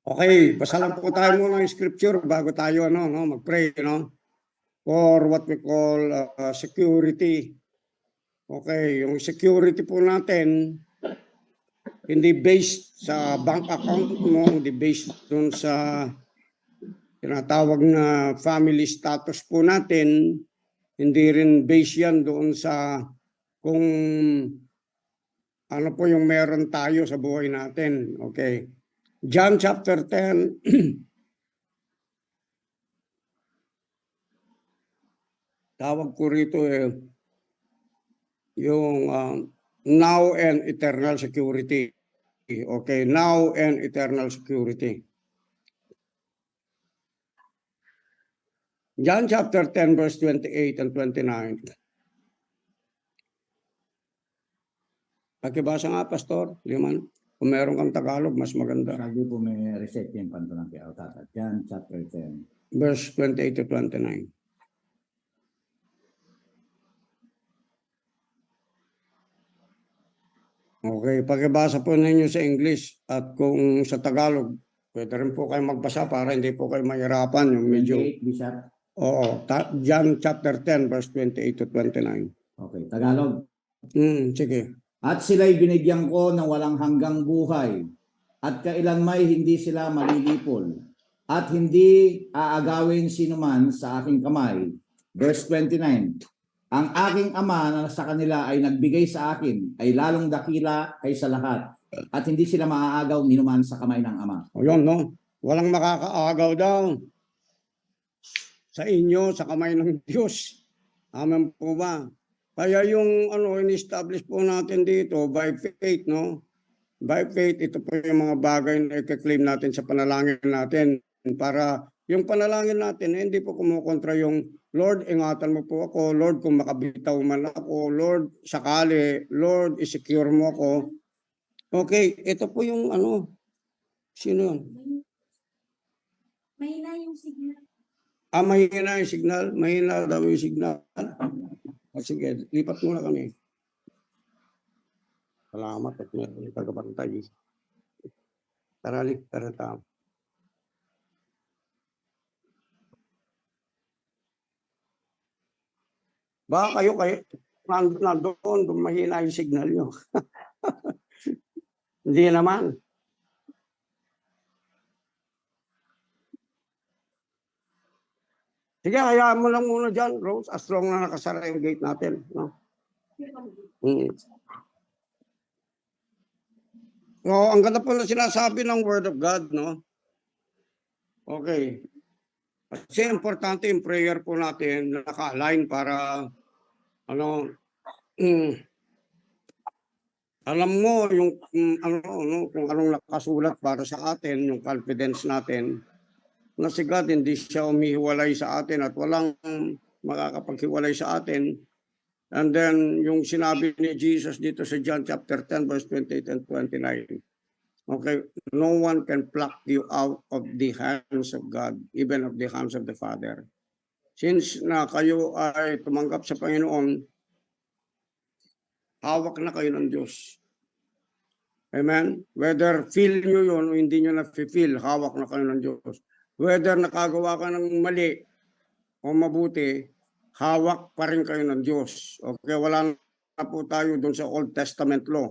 Okay, basa lang po tayo muna ng scripture bago tayo mag-pray, for what we call security. Okay, yung security po natin, hindi based sa bank account mo, hindi based dun sa tinatawag na family status po natin, hindi rin based yan doon sa kung ano po yung meron tayo sa buhay natin. Okay. John chapter 10, tawag ko rito yung now and eternal security. Okay, now and eternal security. John chapter 10 verse 28 and 29. Pakibasa nga, Pastor Liman. Kung meron kang Tagalog, mas maganda. Sabi po may reset yung pantulang kay Altata. John chapter 10. Verse 28 to 29. Okay, pakibasa po ninyo sa English at kung sa Tagalog, pwede rin po kayo magbasa para hindi po kayo mahirapan yung medyo. 28, Bishop? Oo, John chapter 10 verse 28 to 29. Okay, Tagalog. Sige. At sila'y binigyan ko ng walang hanggang buhay, at kailanmay hindi sila malilipol, at hindi aagawin sinuman sa aking kamay. Verse 29. Ang aking ama na sa kanila ay nagbigay sa akin ay lalong dakila kaysa lahat, at hindi sila maaagaw ninuman sa kamay ng ama. O yun, no? Walang makakaagaw daw sa inyo, sa kamay ng Diyos. Amen po ba? Kaya yung in-establish po natin dito by faith, no? By faith, ito po yung mga bagay na i-claim natin sa panalangin natin para yung panalangin natin, hindi po kumukontra yung Lord, ingatan mo po ako. Lord, kung makabitaw man ako. Lord, sakali. Lord, isecure mo ako. Okay, ito po yung sino yun? Mahina yung signal. Mahina yung signal. Mahina daw yung signal. Sige, lipat muna kami. Salamat at may pagkabantay. Tara. Baka kayo nandoon, mahina yung signal nyo. Hindi naman. Sige, hayaan mo lang muna dyan, Rose, as long na nakasara yung gate natin. No? Ang ganda po na sinasabi ng Word of God, no? Okay. Kasi importante yung prayer po natin na naka-align para alam mo yung kung anong nakasulat para sa atin, yung confidence natin na si God hindi siya umihiwalay sa atin at walang makakapaghiwalay sa atin. And then yung sinabi ni Jesus dito sa John chapter 10 verse 28 and 29. Okay, no one can pluck you out of the hands of God, even of the hands of the Father. Since na kayo ay tumanggap sa Panginoon, hawak na kayo ng Diyos. Amen? Whether feel nyo yun o hindi nyo na-feel, hawak na kayo ng Diyos. Whether nakagawa ka ng mali o mabuti, hawak pa rin kayo ng Diyos. Okay, wala na po tayo doon sa Old Testament law.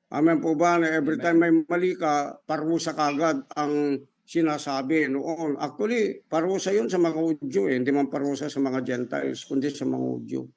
Amen po ba na every time may mali ka, parusa kagad ang sinasabi noon. Actually, parusa yun sa mga Hudyo hindi man parusa sa mga Gentiles, kundi sa mga Hudyo.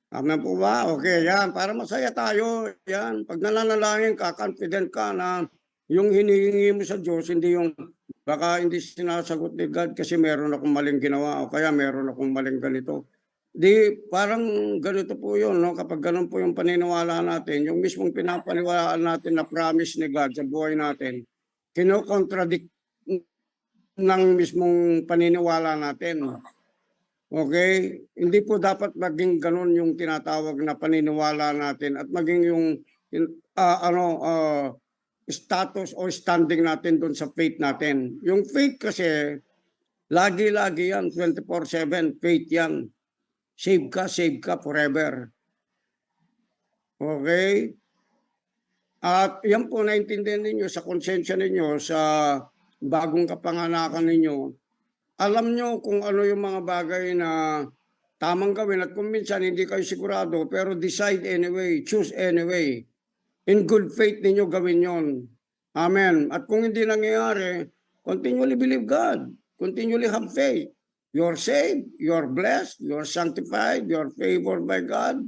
Amen po ba? Okay, yan. Para masaya tayo, yan. Pag nananalangin ka, confident ka na yung hinihingi mo sa Diyos, hindi yung baka hindi sinasagot ni God kasi meron akong maling ginawa o kaya meron akong maling ganito. Di, parang ganito po yun, no? Kapag ganun po yung paniniwala natin, yung mismong pinapaniwalaan natin na promise ni God sa buhay natin, kino-contradict ng mismong paniniwala natin. Okay? Hindi po dapat maging ganun yung tinatawag na paniniwala natin at maging yung status o standing natin doon sa faith natin. Yung faith kasi, lagi-lagi yan, 24/7, faith yan. Save ka forever. Okay? At yan po naintindihan ninyo sa konsensya ninyo, sa bagong kapanganakan ninyo, alam nyo kung ano yung mga bagay na tamang gawin at kung minsan hindi kayo sigurado pero decide anyway, choose anyway. In good faith ninyo gawin yon. Amen. At kung hindi nangyayari, continually believe God. Continually have faith. You're saved, you're blessed, you're sanctified, you're favored by God.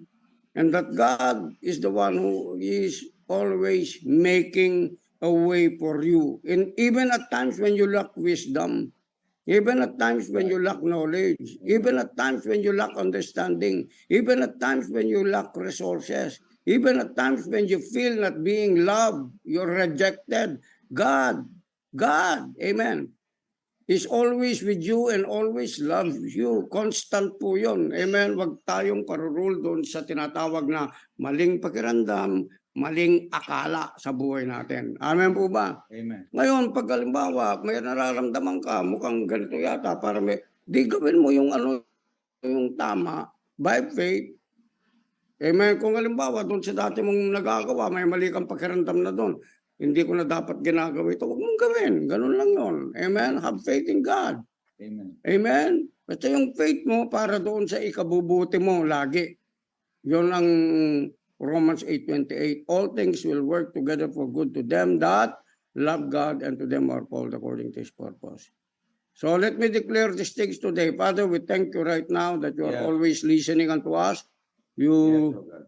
And that God is the one who is always making a way for you. And even at times when you lack wisdom, even at times when you lack knowledge, even at times when you lack understanding, even at times when you lack resources, even at times when you feel not being loved, you're rejected, God, amen, is always with you and always loves you. Constant po yun. Amen. Huwag tayong parurul doon sa tinatawag na maling pakiramdam, maling akala sa buhay natin. Amen po ba? Amen. Ngayon, pag halimbawa, may nararamdaman ka, mukhang ganito yata, para may, di gawin mo yung ano, yung tama, by faith. Amen. Kung halimbawa, doon sa dati mong nagagawa, may mali kang pakiramdam na doon, hindi ko na dapat ginagawa ito, huwag mong gawin. Ganun lang yun. Amen. Have faith in God. Amen. Amen. Basta yung faith mo para doon sa ikabubuti mo lagi. Yun ang Romans 8:28. All things will work together for good to them that love God and to them are called according to His purpose. So let me declare these things today. Father, we thank you right now that you are Yes. always listening unto us. Yes, You oh God.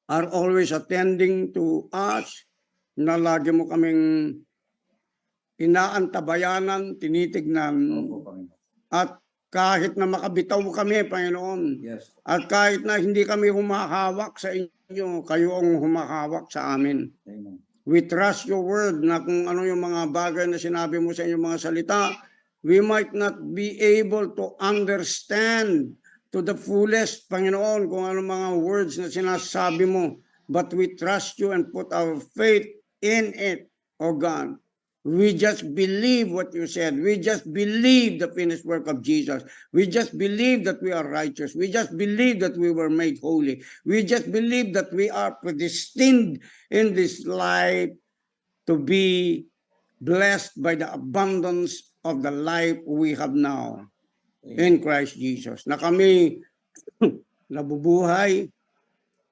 are always attending to us, na lagi mo kaming inaantabayanan, tinitignan, Opo, Panginoon. at kahit na makabitaw kami, Panginoon, Yes. at kahit na hindi kami humahawak sa inyo, kayo ang humahawak sa amin. Amen. We trust your word na kung ano yung mga bagay na sinabi mo sa inyong mga salita, we might not be able to understand to the fullest, Panginoon, kung ano mga words na sinasabi mo, but we trust you and put our faith in it, O God. We just believe what you said. We just believe the finished work of Jesus. We just believe that we are righteous. We just believe that we were made holy. We just believe that we are predestined in this life to be blessed by the abundance of the life we have now in Christ Jesus. Na kami nabubuhay,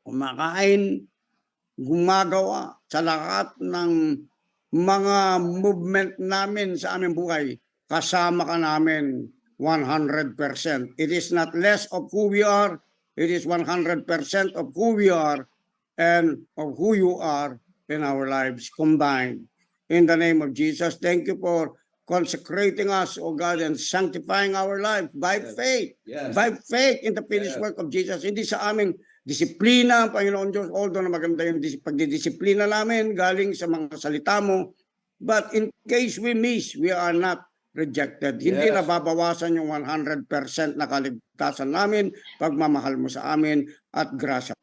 kumakain, gumagawa sa lahat ng mga movement namin sa aming buhay. Kasama ka namin 100%. It is not less of who we are, it is 100% of who we are and of who you are in our lives combined. In the name of Jesus, thank you for consecrating us, O God, and sanctifying our life by Yes. faith. Yes. By faith in the finished Yes. work of Jesus. Hindi sa aming disiplina, Panginoon Diyos, although na maganda yung pagdidisiplina namin galing sa mga salita mo, but in case we miss, we are not rejected. Hindi Yes. nababawasan yung 100% na kaligtasan namin, pagmamahal mo sa amin, at grasya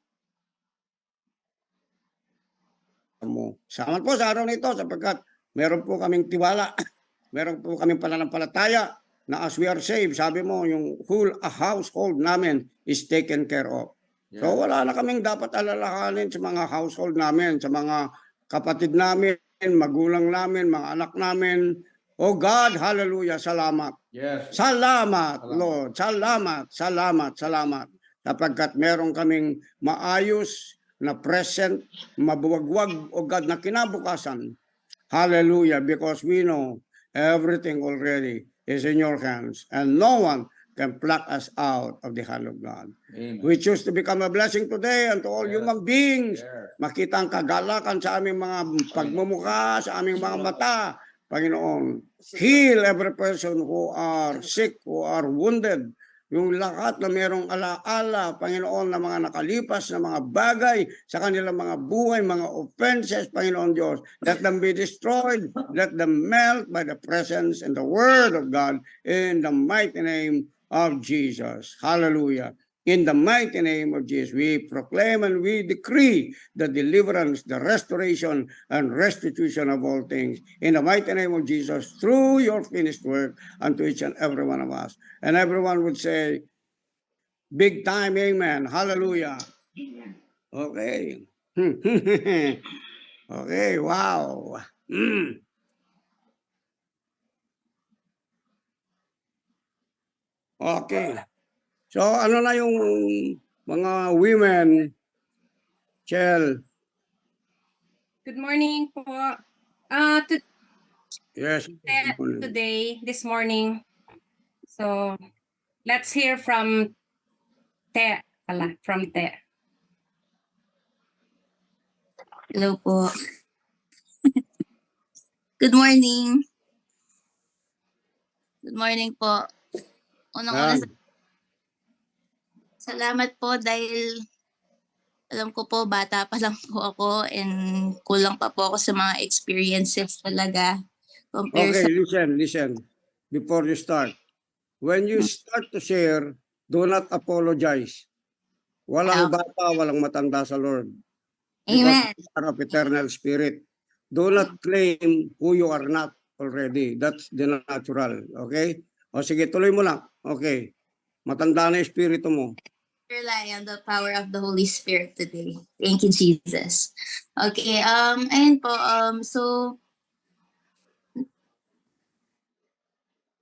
mo. Salamat po sa araw na ito sapagkat meron po kaming tiwala, meron po kaming pananampalataya na as we are saved, sabi mo, yung whole household namin is taken care of. So wala na kaming dapat alalahanin sa mga household namin, sa mga kapatid namin, magulang namin, mga anak namin. Oh God, hallelujah, salamat. Yes. Salamat, Salamat. Lord. Salamat, salamat, salamat. Sapagkat meron kaming maayos na present, mabuwagwag, O God, na kinabukasan. Hallelujah, because we know everything already is in your hands and no one can pluck us out of the hand of God. Amen. We choose to become a blessing today unto all Yes. human beings. Yes. Makita ang kagalakan sa aming mga pagmumukha, sa aming mga mata. Panginoon, heal every person who are sick, who are wounded. Yung lahat na mayroong alaala, Panginoon, na mga nakalipas na mga bagay sa kanilang mga buhay, mga offenses, Panginoon Diyos. Let them be destroyed. Let them melt by the presence and the word of God in the mighty name of Jesus. Hallelujah. In the mighty name of Jesus, we proclaim and we decree the deliverance, the restoration, and restitution of all things. In the mighty name of Jesus, through your finished work unto each and every one of us. And everyone would say, big time, amen. Hallelujah. Okay. Okay, wow. Okay. So ano na yung mga women, Chel? Good morning po. Yes. This morning. So, let's hear from Te. From Te. Hello po. Good morning. Good morning po. Unang-una, salamat po dahil alam ko po bata pa lang po ako and kulang pa po ako sa mga experiences talaga. Okay, listen. Before you start. When you start to share, do not apologize. Walang bata, walang matanda sa Lord. Because Amen. you are of eternal spirit. Do not claim who you are not already. That's the natural. Okay? O sige, tuloy mo lang. Okay. Matanda na yung espiritu mo. Rely on the power of the Holy Spirit today. Thank you, Jesus. Okay, ayun po, so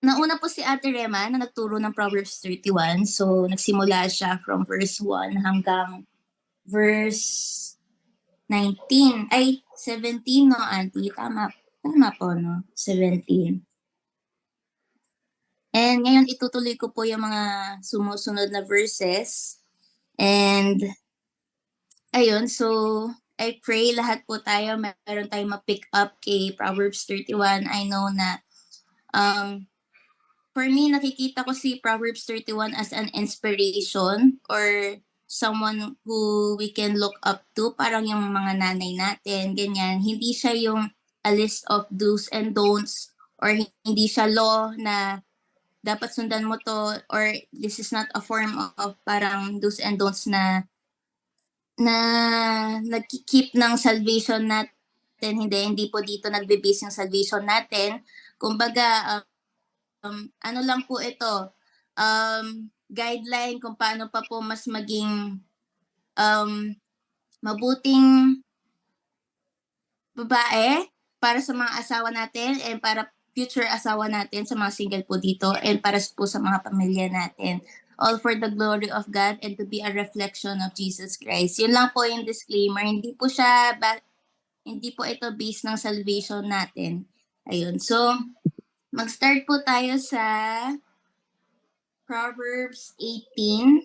nauna po si Ate Rema na nagturo ng Proverbs 31. So, nagsimula siya from verse 1 hanggang verse 19. Ay, 17, no, Auntie? Tama po, no? 17. And ngayon, itutuloy ko po yung mga sumusunod na verses. And, ayun, so, I pray lahat po tayo, meron tayong ma-pick up kay Proverbs 31. I know na, for me, nakikita ko si Proverbs 31 as an inspiration or someone who we can look up to, parang yung mga nanay natin, ganyan. Hindi siya yung a list of do's and don'ts or hindi siya law na dapat sundan mo to or this is not a form of parang do's and don'ts na nag-keep ng salvation natin. Hindi po dito nagbe-base yung salvation natin. Kumbaga, ano lang po ito, guideline kung paano pa po mas maging mabuting babae para sa mga asawa natin and para future asawa natin sa mga single po dito and para po sa mga pamilya natin. All for the glory of God and to be a reflection of Jesus Christ. Yun lang po yung disclaimer. Hindi po ito based ng salvation natin. Ayun. So, mag-start po tayo sa Proverbs 18.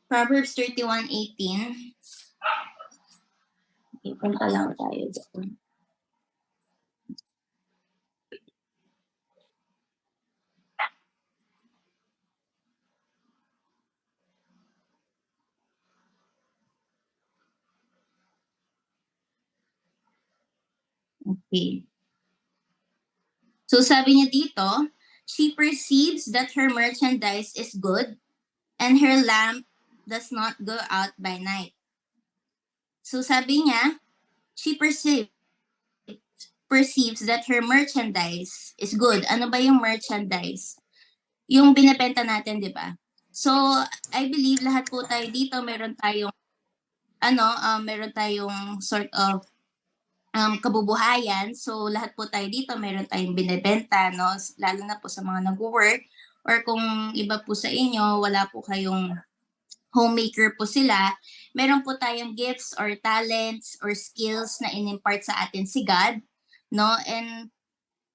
Proverbs 31:18. Okay, punta lang tayo dyan. Okay. So sabi niya dito, she perceives that her merchandise is good and her lamp does not go out by night. So sabi niya, she perceives that her merchandise is good. Ano ba yung merchandise? Yung binebenta natin, di ba? So, I believe lahat po tayo dito meron tayong sort of kabubuhayan. So, lahat po tayo dito meron tayong binebenta, no? Lalo na po sa mga nag-work or kung iba po sa inyo, wala po kayong homemaker po sila, meron po tayong gifts or talents or skills na in-impart sa atin si God, no? And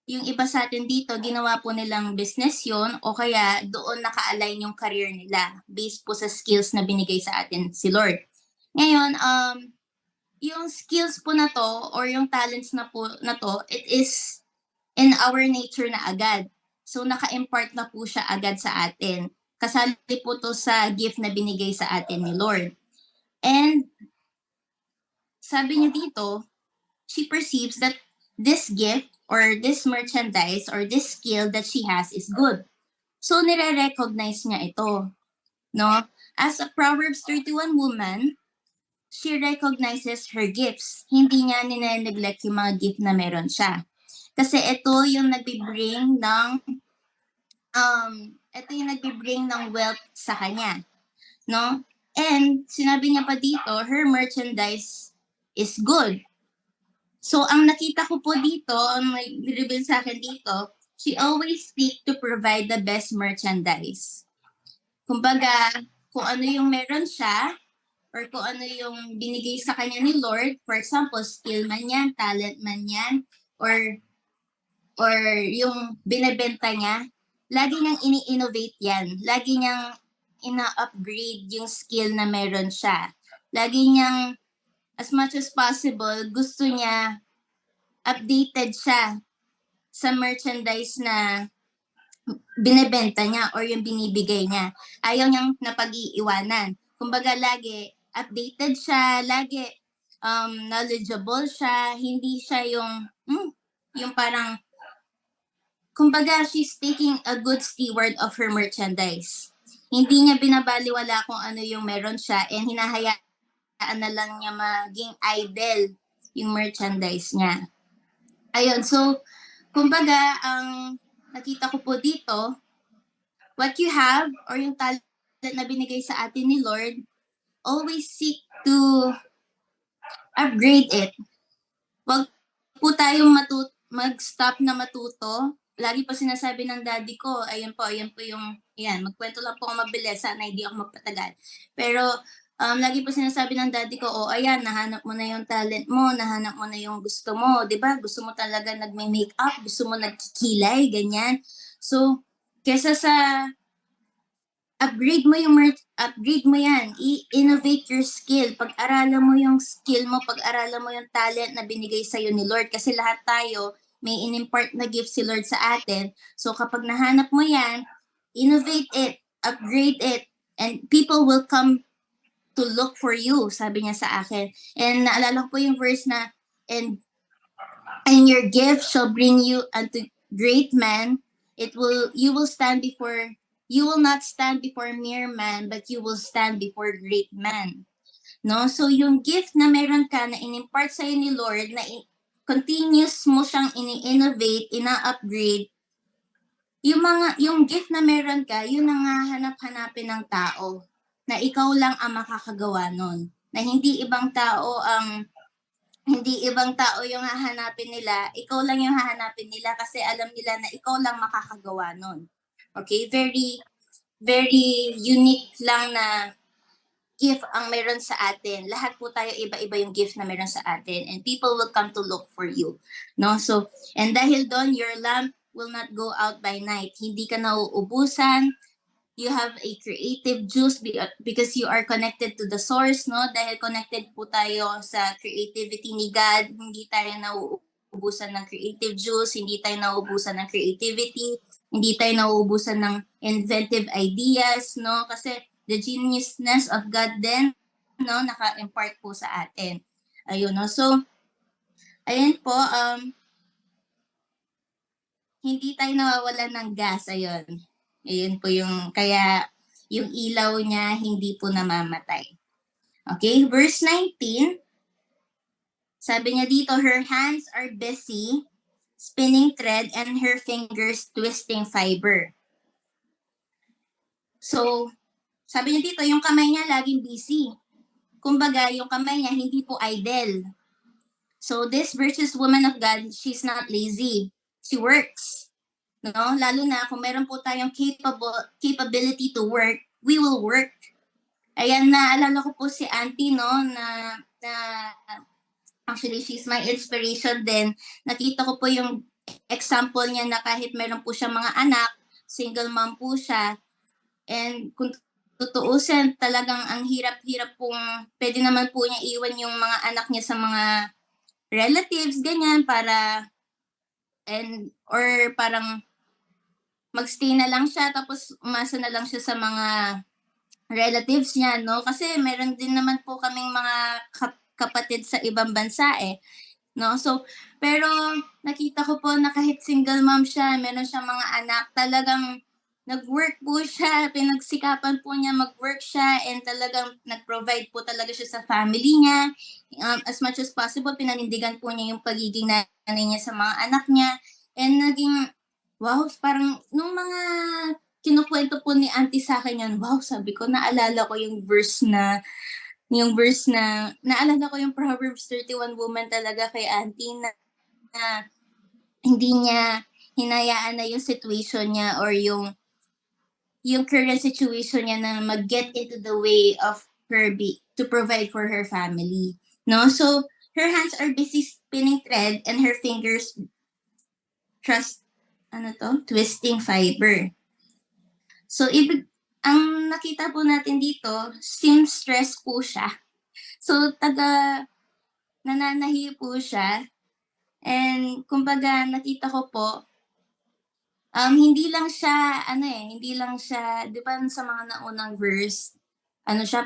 yung iba sa atin dito, ginawa po nilang business yon o kaya doon naka-align yung career nila based po sa skills na binigay sa atin si Lord. Ngayon, yung skills po na to or yung talents na po na to, it is in our nature na agad. So naka-impart na po siya agad sa atin. Kasali po to sa gift na binigay sa atin ni Lord. And sabi niya dito, she perceives that this gift or this merchandise or this skill that she has is good. So nire-recognize niya ito. No? As a Proverbs 31 woman, she recognizes her gifts. Hindi niya nine-neglect yung mga gift na meron siya. Kasi ito yung nagbi-bring ng wealth sa kanya. No? And sinabi niya pa dito, her merchandise is good. So, ang nakita ko po dito, ang reveal sa akin dito, she always seek to provide the best merchandise. Kumbaga, kung ano yung meron siya, or kung ano yung binigay sa kanya ni Lord, for example, skill man yan, talent man yan, or yung binebenta niya, lagi niyang ini-innovate yan. Lagi niyang ina-upgrade yung skill na meron siya. Lagi niyang, as much as possible, gusto niya updated siya sa merchandise na binebenta niya or yung binibigay niya. Ayaw niyang napag-iiwanan. Kumbaga lagi updated siya, lagi knowledgeable siya, hindi siya yung parang, kumbaga she's taking a good steward of her merchandise. Hindi niya binabaliwala kung ano yung meron siya and hinahayaan na lang niya maging idle yung merchandise niya. Ayun, so, kumbaga, ang nakita ko po dito, what you have or yung talent na binigay sa atin ni Lord, always seek to upgrade it. Wag po tayong mag-stop na matuto. Lagi po sinasabi ng daddy ko, ayan po yung, magkwento lang po ako mabilis, sana hindi ako magpatagal. Pero, lagi po sinasabi ng daddy ko, ayan, nahanap mo na yung talent mo, nahanap mo na yung gusto mo, di ba? Gusto mo talaga nagme-makeup, gusto mo nagkikilay, ganyan. So, kesa sa upgrade mo yan, i-innovate your skill, pag-aralan mo yung skill mo, pag-aralan mo yung talent na binigay sa'yo ni Lord. Kasi lahat tayo, may in-impart na gift si Lord sa atin. So kapag nahanap mo yan, innovate it, upgrade it, and people will come to look for you, sabi niya sa akin. And naalala ko po yung verse na, and your gift shall bring you unto great men. You will not stand before mere man, but you will stand before great men. No? So yung gift na meron ka na in-impart sa'yo ni Lord, na continuous mo siyang ini-innovate, ina-upgrade, yung gift na meron ka, yun ang hanap-hanapin ng tao na ikaw lang ang makakagawa nun. Na hindi ibang tao yung hahanapin nila, ikaw lang yung hahanapin nila kasi alam nila na ikaw lang makakagawa nun. Okay? Very, very unique lang na gift ang meron sa atin. Lahat po tayo iba-iba yung gift na meron sa atin and people will come to look for you. No? So, and dahil doon, your lamp will not go out by night. Hindi ka nauubusan. You have a creative juice because you are connected to the source, no? Dahil connected po tayo sa creativity ni God, hindi tayo nauubusan ng creative juice, hindi tayo nauubusan ng creativity, hindi tayo nauubusan ng inventive ideas, no? Kasi the geniusness of God then, no, naka-impart po sa atin. Ayun, no? So, ayun po, hindi tayo nawawalan ng gas, ayun. Ayun po yung, kaya yung ilaw niya hindi po namamatay. Okay, verse 19, sabi niya dito, her hands are busy spinning thread and her fingers twisting fiber. So, sabi niya dito, yung kamay niya laging busy. Kumbaga, yung kamay niya hindi po idle. So, this virtuous woman of God, she's not lazy. She works. No? Lalo na kung meron po tayong capability to work, we will work. Ayan, naalala ko po si Auntie, no, na actually, she's my inspiration din. Nakita ko po yung example niya na kahit meron po siya mga anak, single mom po siya, and kung tutuusin talagang ang hirap-hirap pong pwede naman po niya iwan yung mga anak niya sa mga relatives, ganyan, or parang magstay na lang siya tapos umasa na lang siya sa mga relatives niya, no? Kasi meron din naman po kaming mga kapatid sa ibang bansa eh, no? So, pero nakita ko po na kahit single mom siya, meron siyang mga anak, talagang nag-work po siya, pinagsikapan po niya mag-work siya, and talagang nag-provide po talaga siya sa family niya. As much as possible, pinanindigan po niya yung pagiging nanay niya sa mga anak niya. And naging, wow, parang nung mga kinukwento po ni auntie sa akin yan, wow, sabi ko, naalala ko naalala ko yung Proverbs 31 woman talaga kay auntie na hindi niya hinayaan na yung situation niya or yung current situation niya na mag-get into the way of to provide for her family. No? So, her hands are busy spinning thread and her fingers twisting fiber. So, ang nakita po natin dito, seamstress po siya. So, nananahi po siya. And, kumbaga, nakita ko po, hindi lang siya, di ba sa mga naunang verse,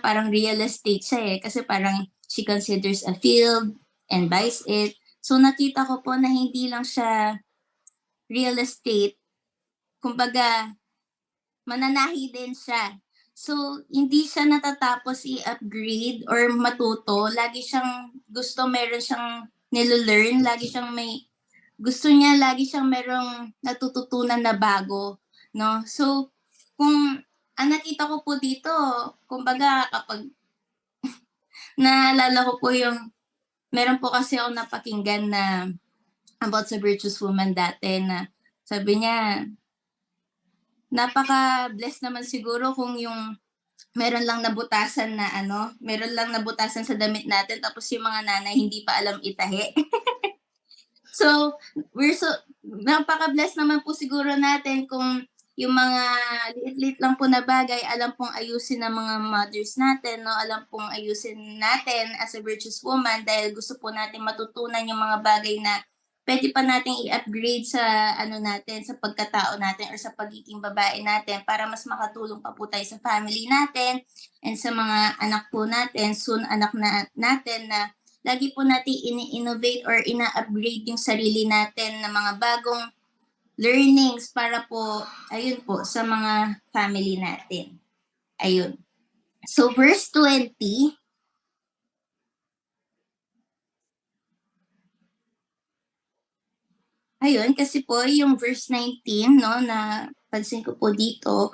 parang real estate siya eh. Kasi parang she considers a field and buys it. So, nakita ko po na hindi lang siya real estate. Kumbaga, mananahi din siya. So, hindi siya natatapos i-upgrade or matuto. Lagi siyang meron siyang nilo-learn. Lagi siyang merong natututunan na bago. No? So, ang nakita ko po dito, kumbaga kapag naalala ko po meron po kasi ako napakinggan na about sa Virtuous Woman dati na sabi niya, napaka-blessed naman siguro kung yung meron lang nabutasan sa damit natin tapos yung mga nanay hindi pa alam itahi. So, napaka-blessed naman po siguro natin kung yung mga liit-liit lang po na bagay, alam pong ayusin ng mga mothers natin, no? Alam pong ayusin natin as a virtuous woman dahil gusto po natin matutunan yung mga bagay na pwede pa nating i-upgrade sa sa pagkatao natin or sa pagiging babae natin para mas makatulong pa po tayo sa family natin and sa mga anak po natin, soon anak natin na lagi po natin ini-innovate or ina-upgrade yung sarili natin na mga bagong learnings para po, ayun po, sa mga family natin. Ayun. So, verse 20, ayun, kasi po yung verse 19, no, na pansin ko po dito,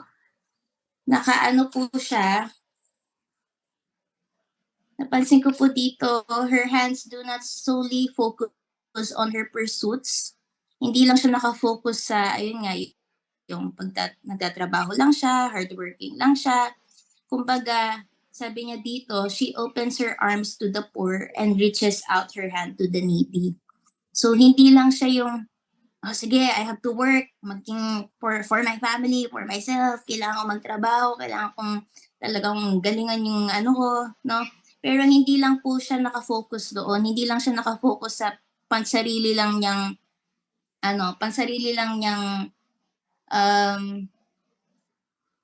nakaano po siya, napansin ko po dito, her hands do not solely focus on her pursuits. Hindi lang siya nakafocus sa, ayun nga, yung nagtatrabaho lang siya, hardworking lang siya. Kumbaga, sabi niya dito, she opens her arms to the poor and reaches out her hand to the needy. So, hindi lang siya yung, oh, sige, I have to work, maging for my family, for myself, kailangan ko magtrabaho, kailangan kong talagang galingan yung no? Pero hindi lang po siya nakafocus doon, hindi lang siya nakafocus sa pansarili lang niyang,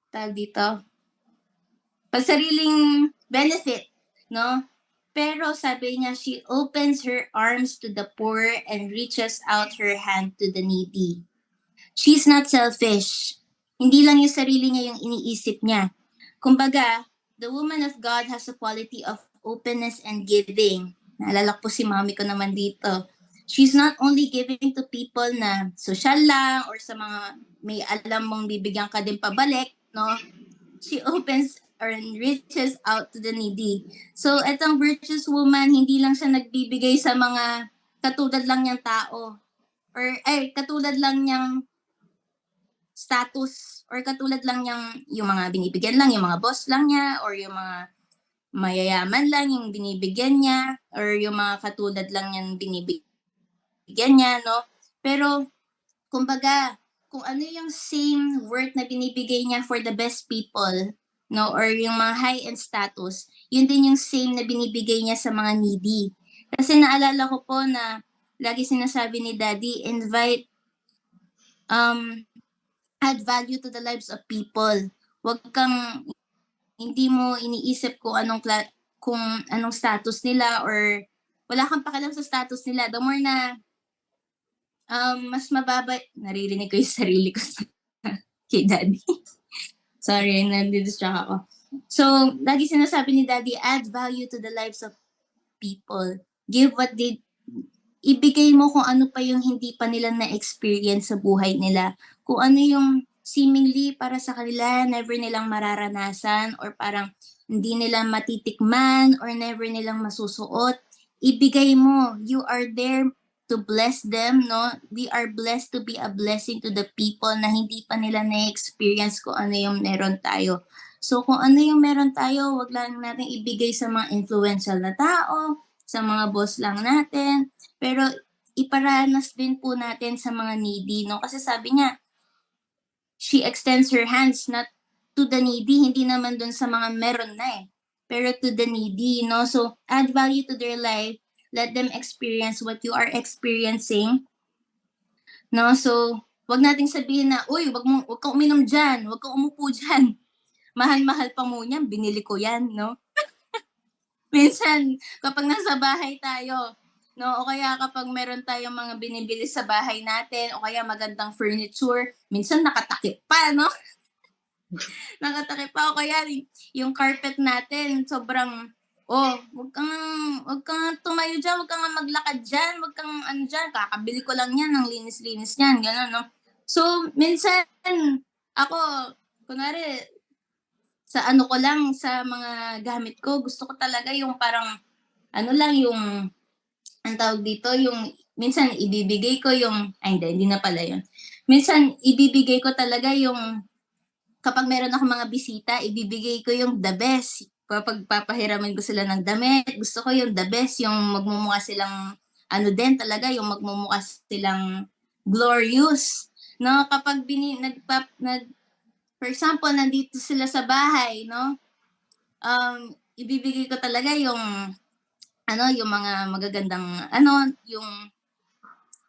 tawag dito, pansariling benefit, no? Pero sabi niya, she opens her arms to the poor and reaches out her hand to the needy. She's not selfish. Hindi lang yung sarili niya yung iniisip niya. Kumbaga, the woman of God has a quality of openness and giving. Naalala ko si mami ko naman dito. She's not only giving to people na social lang or sa mga may alam mong bibigyan ka din pabalik, no? She opens or reaches out to the needy. So, etong virtuous woman, hindi lang siya nagbibigay sa mga katulad lang niyang tao or katulad lang niyang status or katulad lang niyang yung mga binibigyan lang, yung mga boss lang niya or yung mga mayayaman lang yung binibigyan niya or yung mga katulad lang niyang binibigyan niya, no? Pero kumbaga, kung ano yung same worth na binibigay niya for the best people, no, or yung mga high-end status, yun din yung same na binibigay niya sa mga needy. Kasi naalala ko po na lagi sinasabi ni Daddy, add value to the lives of people. Huwag kang, hindi mo iniisip kung kung anong status nila, or wala kang pakialam sa status nila. The more na mas mababa, naririnig ko yung sarili ko kay Daddy. Sorry, nadidistract ako. So, lagi sinasabi ni Daddy, add value to the lives of people. Give what they, ibigay mo kung ano pa yung hindi pa nila na-experience sa buhay nila. Kung ano yung seemingly para sa kanila, never nilang mararanasan, or parang hindi nila matitikman, or never nilang masusuot. Ibigay mo. You are there to bless them, no? We are blessed to be a blessing to the people na hindi pa nila na-experience kung ano yung meron tayo. So kung ano yung meron tayo, wag lang natin ibigay sa mga influential na tao, sa mga boss lang natin, pero iparanas din po natin sa mga needy, no? Kasi sabi niya, she extends her hands not to the needy, hindi naman dun sa mga meron na pero to the needy, no? So add value to their life, let them experience what you are experiencing, no? So wag nating sabihin na, uy, wag kang uminom dyan, wag kang umupo dyan. Mahal-mahal pa mo niyan, binili ko yan, no? Minsan, kapag nasa bahay tayo, no, o kaya kapag meron tayong mga binibili sa bahay natin, o kaya magandang furniture, minsan nakatakip pa, no? Nakatakip pa, o kaya yung carpet natin, sobrang, wag kang tumayo dyan, wag kang maglakad dyan, wag kang ano dyan, kakabili ko lang yan, ng linis-linis niyan, gano'n, no? So, minsan, ako, kunwari, sa ano ko lang, sa mga gamit ko, gusto ko talaga yung parang, ano lang, yung, ang tawag dito, yung, minsan ibibigay ko yung, hindi na pala yun. Minsan, ibibigay ko talaga yung, kapag meron ako mga bisita, ibibigay ko yung the best. Kapag papahiramin ko sila ng damit, gusto ko yung the best, yung magmumukha silang, ano din talaga, yung magmumukha silang glorious. No, kapag for example, nandito sila sa bahay, no? Ibibigay ko talaga yung yung mga magagandang yung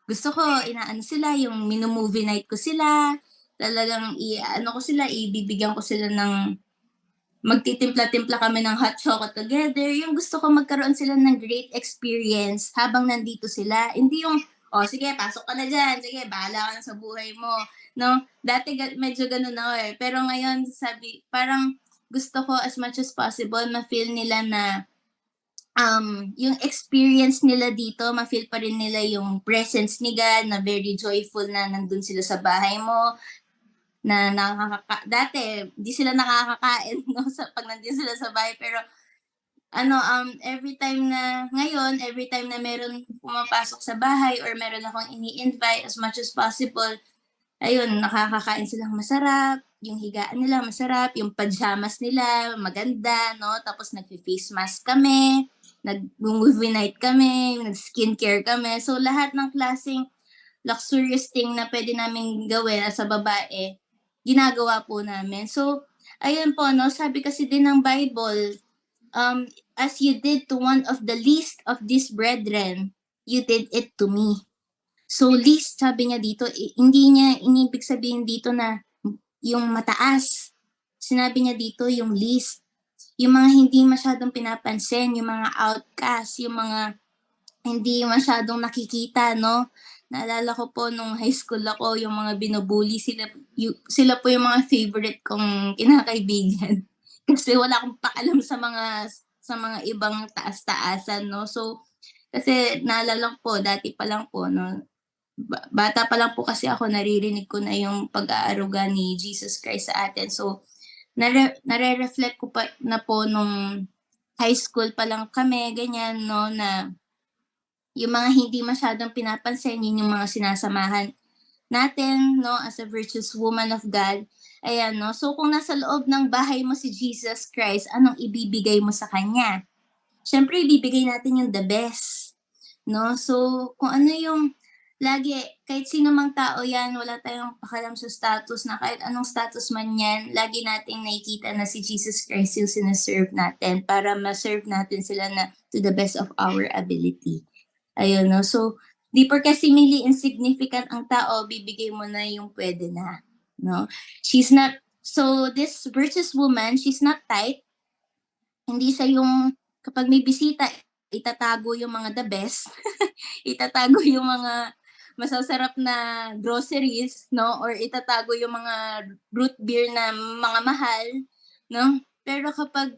gusto ko inaano sila, yung mino-movie night ko sila, talagang ko sila, ibibigyan ko sila ng magtitimpla-timpla kami ng hot chocolate together. Yung gusto ko magkaroon sila ng great experience habang nandito sila. Hindi yung, sige, pasok ka na dyan. Sige, bahala ka na sa buhay mo. No? Dati medyo ganun ako Pero ngayon, parang gusto ko as much as possible, ma-feel nila na yung experience nila dito, ma-feel pa rin nila yung presence ni God, na very joyful na nandun sila sa bahay mo, na dati, di sila nakakakain, no, pag nandun sila sa bahay, pero, every time na meron pumapasok sa bahay, or meron akong ini-invite, as much as possible, ayun, nakakakain silang masarap, yung higaan nila masarap, yung pajamas nila maganda, no, tapos nag-face mask kami, nag-movie night kami, nag-skincare kami, so lahat ng klaseng luxurious thing na pwede namin gawin as a babae, ginagawa po namin. So, ayun po, no, sabi kasi din ng Bible, as you did to one of the least of these brethren, you did it to me. So, least, sabi niya dito, hindi niya inibig sabihin dito na yung mataas. Sinabi niya dito yung least. Yung mga hindi masyadong pinapansin, yung mga outcast, yung mga hindi masyadong nakikita, no? Naalala ko po nung high school ako, yung mga binubully, sila po yung mga favorite kong kinakaibigan. Kasi wala akong paalam sa mga ibang taas-taasan, no? So, kasi naalala ko po, dati pa lang po, no? Bata pa lang po kasi ako, naririnig ko na yung pag-aaruga ni Jesus Christ sa atin. So, nare-reflect ko pa na po nung high school pa lang kami, ganyan, no, na yung mga hindi masyadong pinapansin, yun yung mga sinasamahan natin, no, as a virtuous woman of God. Ayan, no. So, kung nasa loob ng bahay mo si Jesus Christ, anong ibibigay mo sa Kanya? Siyempre, ibibigay natin yung the best, no. So, kung ano yung lagi, kahit sino mang tao yan, wala tayong pakalam sa status na kahit anong status man yan, lagi nating nakikita na si Jesus Christ yung sinaserve natin para ma-serve natin sila na to the best of our ability. Ayun, no? So, di porke seemingly insignificant ang tao, bibigay mo na yung pwede na. No? She's not, so this virtuous woman, she's not tight. Hindi siya yung, kapag may bisita, itatago yung mga the best. Itatago yung mga masasarap na groceries, no? Or itatago yung mga root beer na mga mahal, no? Pero kapag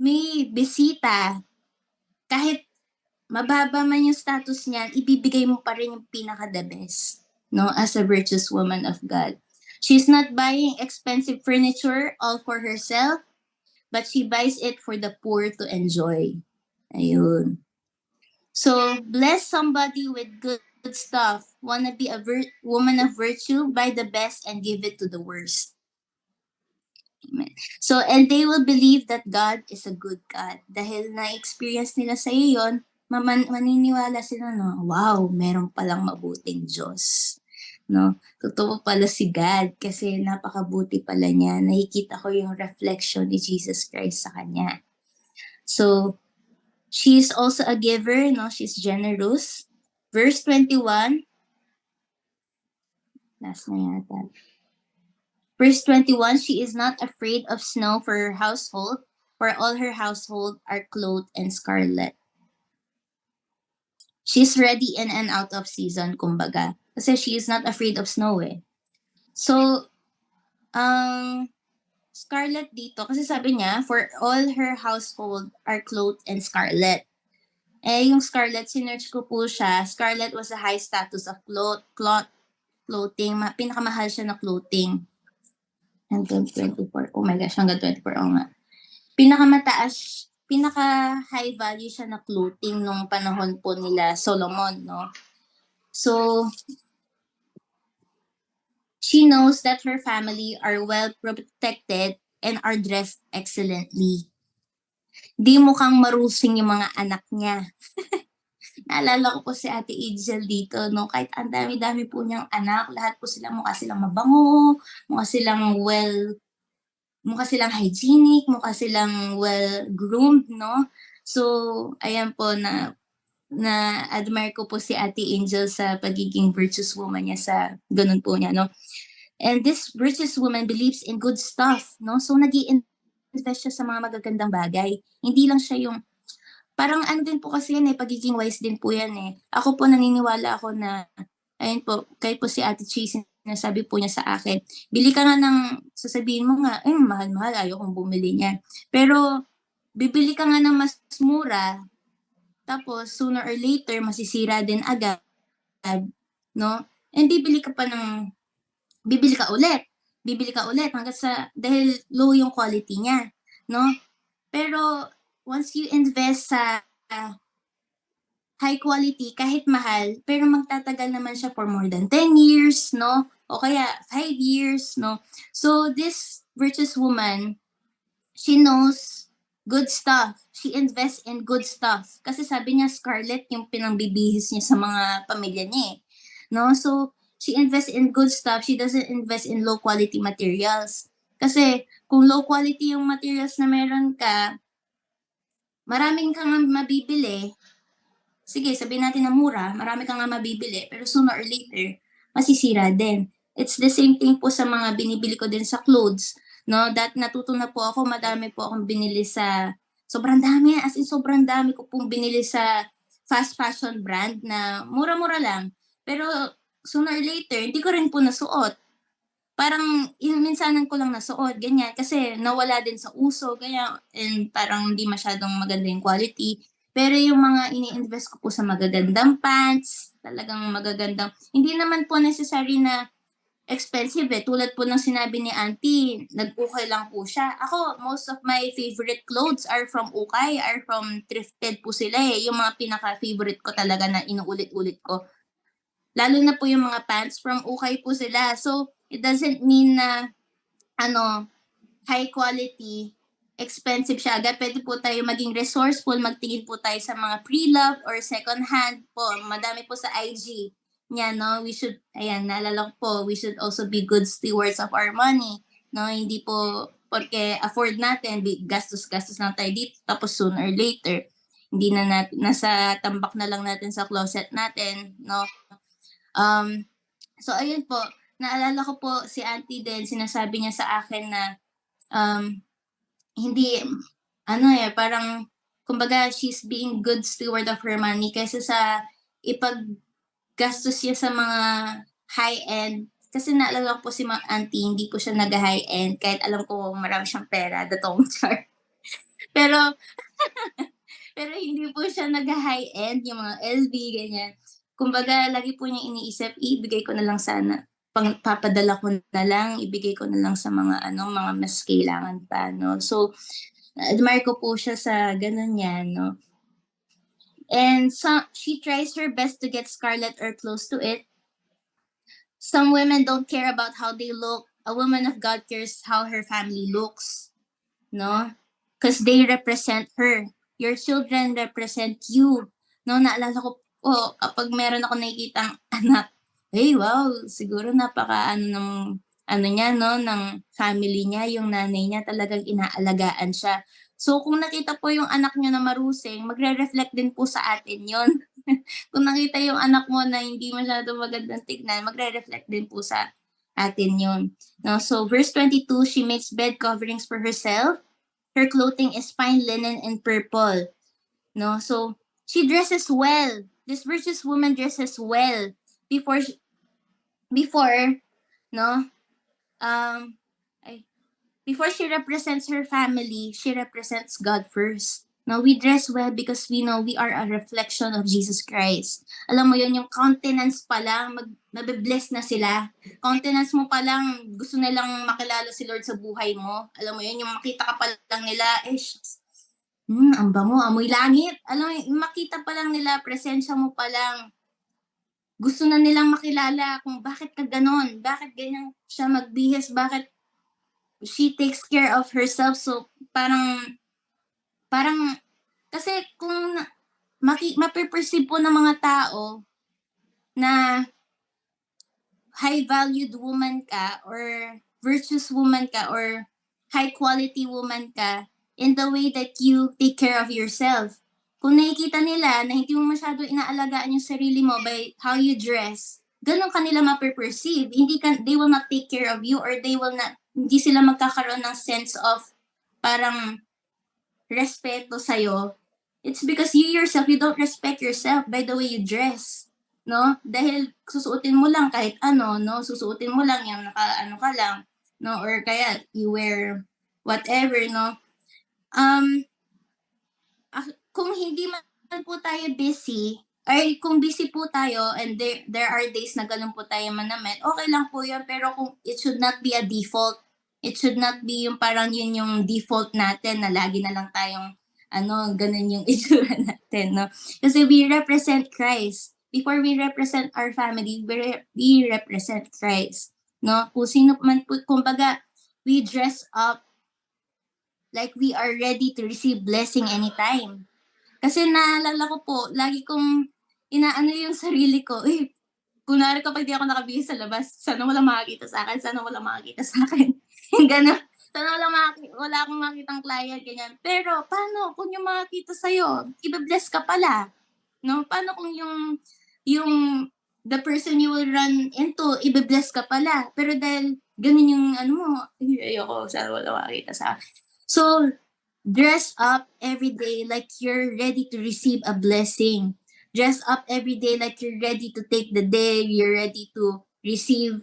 may bisita, kahit mababa man yung status niyan, ibibigay mo pa rin yung pinaka-the best, no? As a virtuous woman of God. She's not buying expensive furniture all for herself, but she buys it for the poor to enjoy. Ayun. So, bless somebody with good stuff. Wanna be a woman of virtue? Buy the best and give it to the worst. Amen. So, and they will believe that God is a good God. Dahil na-experience nila sa iyo yun, maniniwala sila na, wow, meron palang mabuting Diyos. No? Totoo pala si God kasi napakabuti pala niya. Nakikita ko yung reflection ni Jesus Christ sa kanya. So, she is also a giver, no? She's generous. Verse 21. Last na yata. Verse 21, she is not afraid of snow for her household, for all her household are clothed in scarlet. She's ready in and out of season, kumbaga. Kasi she is not afraid of snow eh. So, scarlet dito, kasi sabi niya, for all her household are clothed in scarlet. Eh, yung scarlet, sinerch ko po siya. Scarlet was a high status of clothing. Pinakamahal siya na clothing. Hanggang 24. Oh my gosh, hanggang 24. Oo nga. Pinaka-high value siya na clothing nung panahon po nila Solomon, no? So, she knows that her family are well protected and are dressed excellently. Di mukhang marusing yung mga anak niya. Naalala ko po si Ate Angel dito, no? Kahit ang dami-dami po niyang anak, lahat po sila mukha silang mabango, mukha silang hygienic, mukha silang well-groomed, no? So, ayan po na-admire ko po si Ate Angel sa pagiging virtuous woman niya sa ganun po niya, no? And this virtuous woman believes in good stuff, no? So, nag-i-invest siya sa mga magagandang bagay. Hindi lang siya yung parang ano din po kasi yan eh, pagiging wise din po yan eh. Ako po naniniwala ako na, ayun po, kahit po si Ate Cheese, sinasabi po niya sa akin, bili ka nga ng, sasabihin mo nga, mahal-mahal, ayaw kong bumili niyan. Pero, bibili ka nga ng mas mura, tapos sooner or later, masisira din agad, no? And bibili ka ulit, hanggang sa, dahil low yung quality niya, no? Pero, once you invest sa high quality, kahit mahal, pero magtatagal naman siya for more than 10 years, no? O kaya 5 years, no? So, this virtuous woman, she knows good stuff. She invests in good stuff. Kasi sabi niya, Scarlett, yung pinangbibihis niya sa mga pamilya niya, no? So, she invests in good stuff. She doesn't invest in low quality materials. Kasi, kung low quality yung materials na meron ka, maraming kang mabibili. Sige, sabihin natin na mura, marami kang mabibili, pero sooner or later, masisira din. It's the same thing po sa mga binibili ko din sa clothes. No? Natuto na po ako, madami po akong binili sa, sobrang dami, as in sobrang dami ko pong binili sa fast fashion brand na mura-mura lang. Pero sooner or later, hindi ko rin po nasuot. Parang minsanan ko lang nasuot, ganyan. Kasi nawala din sa uso, ganyan. And parang hindi masyadong maganda yung quality. Pero yung mga ini-invest ko po sa magagandang pants, talagang magagandang, hindi naman po necessary na expensive eh. Tulad po ng sinabi ni Auntie, nag-ukay lang po siya. Ako, most of my favorite clothes are from ukay, are from thrifted po sila eh. Yung mga pinaka-favorite ko talaga na inuulit-ulit ko. Lalo na po yung mga pants, from ukay po sila. So, it doesn't mean na, high quality, expensive siya agad, pwede po tayo maging resourceful, magtingin po tayo sa mga pre-love or second hand po. Madami po sa IG niya, no? We should, ayan, naalala ko po, we should also be good stewards of our money, no? Hindi po, porque afford natin, gastos-gastos lang tayo dito, tapos sooner or later, hindi na nasa tambak na lang natin sa closet natin, no? So ayun po, naalala ko po si Auntie din, sinasabi niya sa akin na hindi, parang, kumbaga, she's being good steward of her money kaysa sa ipaggastos niya sa mga high-end. Kasi naalala ko po si Auntie, hindi po siya nag-high-end kahit alam ko marami siyang pera, datong char. Pero, pero hindi po siya nag-high-end, yung mga LV, ganyan. Kumbaga, lagi po niya iniisip, ibigay ko na lang sana. Papadala ko na lang, ibigay ko na lang sa mga mga mas kailangan pa, no? So, admire ko po siya sa ganun niya, no? And she tries her best to get scarlet or close to it. Some women don't care about how they look. A woman of God cares how her family looks, no? Because they represent her. Your children represent you. No, naalala ko po, kapag meron ako nakikitang anak, hey, wow, siguro napaka niya, no, ng family niya, yung nanay niya talagang inaalagaan siya. So, kung nakita po yung anak niyo na marusing, magre-reflect din po sa atin yon. Kung nakita yung anak mo na hindi masyado magandang tignan, magre-reflect din po sa atin yon. No, so verse 22, she makes bed coverings for herself. Her clothing is fine linen and purple. No, so she dresses well. This virtuous woman dresses well before no before she represents her family, she represents God first. No, we dress well because we know we are a reflection of Jesus Christ. Alam mo yun, yung countenance pa lang, mabibless na sila. Countenance mo pa lang, gusto nilang makilala si Lord sa buhay mo. Alam mo yun, yung makita ka pa lang nila, ang bango, amoy langit. Alam mo, yung makita pa lang nila, presensya mo pa lang, gusto na nilang makilala kung bakit ka ganon, bakit ganyan siya magbihis, bakit she takes care of herself. So, parang, kasi kung mapiperceive po ng mga tao na high-valued woman ka or virtuous woman ka or high-quality woman ka in the way that you take care of yourself. Kung nakikita nila na hindi mo masyado inaalagaan yung sarili mo by how you dress, ganun kanila mapiperceive. They will not take care of you or hindi sila magkakaroon ng sense of parang respeto sa'yo. It's because you yourself, you don't respect yourself by the way you dress. No? Dahil susuotin mo lang kahit ano, no? Susuotin mo lang yung naka-ano ka lang, no? Or kaya you wear whatever, no? Kung hindi man po tayo busy, ay kung busy po tayo and there are days na ganun po tayo manamit, okay lang po yun, pero kung it should not be a default. It should not be yung parang yun yung default natin na lagi na lang tayong ganun yung itsura natin, no? Kasi we represent Christ. Before we represent our family, we represent Christ, no? Kung sino man po, kumbaga, we dress up like we are ready to receive blessing anytime. Kasi naalala ko po, lagi kong inaano yung sarili ko, kunwari kapag di ako nakabihis sa labas, sana walang makakita sa akin, sana walang makakita sa akin. Gano'n. Sana wala akong makitang client, ganyan. Pero, paano kung yung makakita sa'yo, ibe-bless ka pala? No? Paano kung yung the person you will run into, ibe-bless ka pala? Pero dahil ganun yung ayoko, sana wala makakita sa akin. So, dress up every day like you're ready to receive a blessing. Dress up every day like you're ready to take the day, you're ready to receive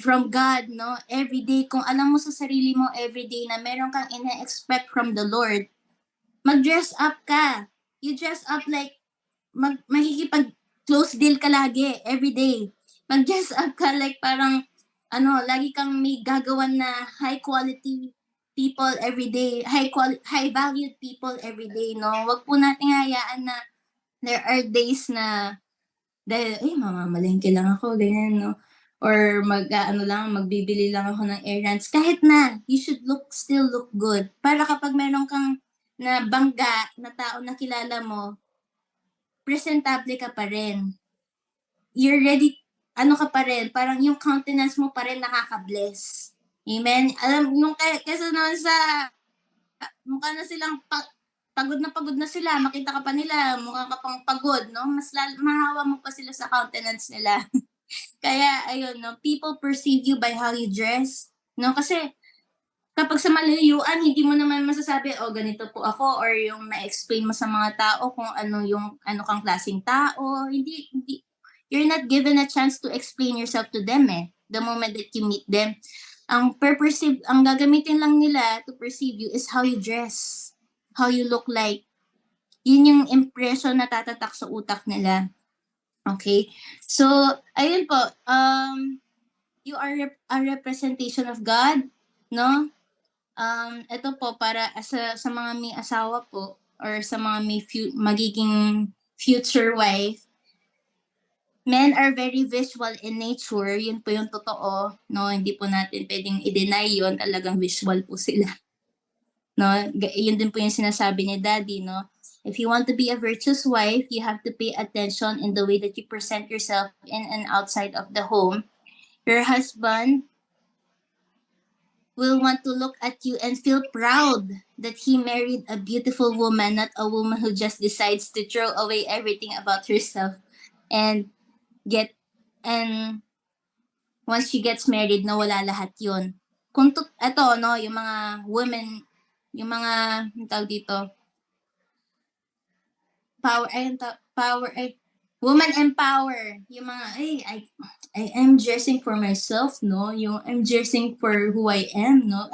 from God, no? Every day, kung alam mo sa sarili mo every day na meron kang ina-expect from the Lord, mag-dress up ka. You dress up like makikipag-close deal ka lagi every day. Mag-dress up ka like parang lagi kang may gagawan na high quality people every day, high valued people every day, no? Wag po nating hayaan na there are days na dahil mamamalengke lang ako, ganyan, no? or magbibili lang ako ng errands. Kahit na, you should still look good. Para kapag meron kang na bangga na tao na kilala mo, presentable ka pa rin. You're ready, ano ka pa rin, parang yung countenance mo pa rin nakaka-bless. Amen? Alam, yung kesa naman sa, mukha na silang pagod na sila, makita ka pa nila, mukha ka pang pagod, no? Mas mahawa mo pa sila sa countenance nila. Kaya, ayun, no? People perceive you by how you dress, no? Kasi, kapag sa malayuan, hindi mo naman masasabi, oh, ganito po ako, or yung ma-explain mo sa mga tao kung ano kang klaseng tao. Hindi, you're not given a chance to explain yourself to them, the moment that you meet them. Ang gagamitin lang nila to perceive you is how you dress, how you look like. Yun yung impression na tatatak sa utak nila. Okay? So, ayun po, you are a representation of God, no? Ito po para sa mga may asawa po or sa mga may magiging future wife, men are very visual in nature. Yun po yung totoo, no? Hindi po natin pwedeng i-deny yun. Talagang visual po sila. No? Yun din po yung sinasabi ni Daddy, no? If you want to be a virtuous wife, you have to pay attention in the way that you present yourself in and outside of the home. Your husband will want to look at you and feel proud that he married a beautiful woman, not a woman who just decides to throw away everything about herself and once she gets married, nawala lahat yun. Ito, no, yung mga women, yung mga, tawag dito, woman empower, yung mga, I am dressing for myself, no? Yung I'm dressing for who I am, no?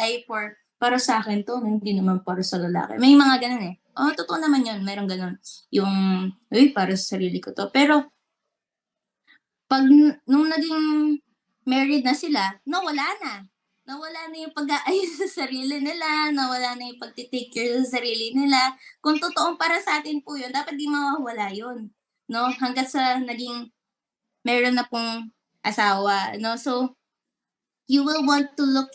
Para sa akin to, no? Hindi naman para sa lalaki. May mga ganun totoo naman yun, mayroong ganun. Yung, para sa sarili ko to. Pero, nung naging married na sila, nawala na. Nawala na yung pag-aayos sa sarili nila, nawala na yung pag-take care sa sarili nila. Kung totoong para sa atin po yun, dapat di mawawala yun. No? Hanggat sa naging meron na pong asawa, no? So, you will want to look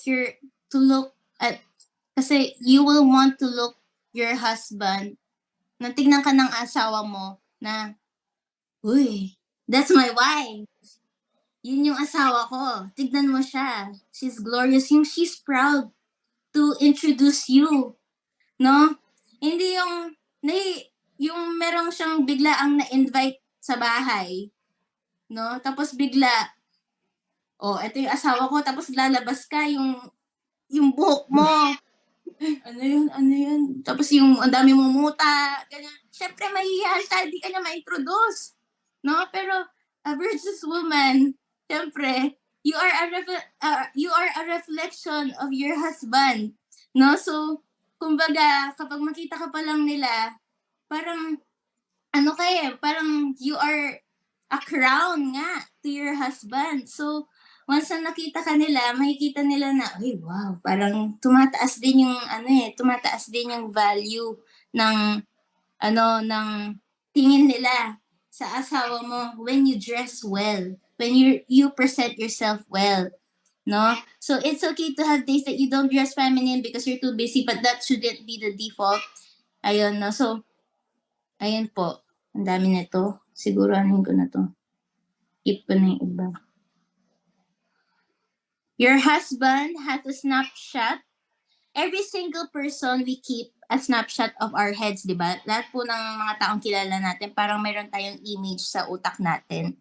kasi you will want to look your husband na tignan ka ng asawa mo na, uy, that's my wife. Yun yung asawa ko. Tignan mo siya. She's glorious. She's proud to introduce you. No? Hindi yung merong siyang bigla ang na-invite sa bahay. No? Tapos bigla, ito yung asawa ko, tapos lalabas ka, yung buhok mo. Ano yun? Tapos yung ang dami mong muta, ganyan. Siyempre, mahihiyan ka, di ka niya ma-introduce. No? Pero, a virtuous woman, siyempre, you are a reflection of your husband. No? So, kumbaga, kapag makita ka pa lang nila, parang, parang you are a crown nga to your husband. So, once na nakita ka nila, makikita nila na, wow, parang tumataas din yung value ng tingin nila sa asawa mo when you dress well, when you present yourself well. No? So, it's okay to have days that you don't dress feminine because you're too busy, but that shouldn't be the default. Ayun, no? So, ayun po. Ang dami nito. Siguro anin ko na to. Keep ko na yung iba. Your husband has a snapshot. Every single person we keep a snapshot of our heads, di ba? Lahat po ng mga taong kilala natin, parang mayroon tayong image sa utak natin.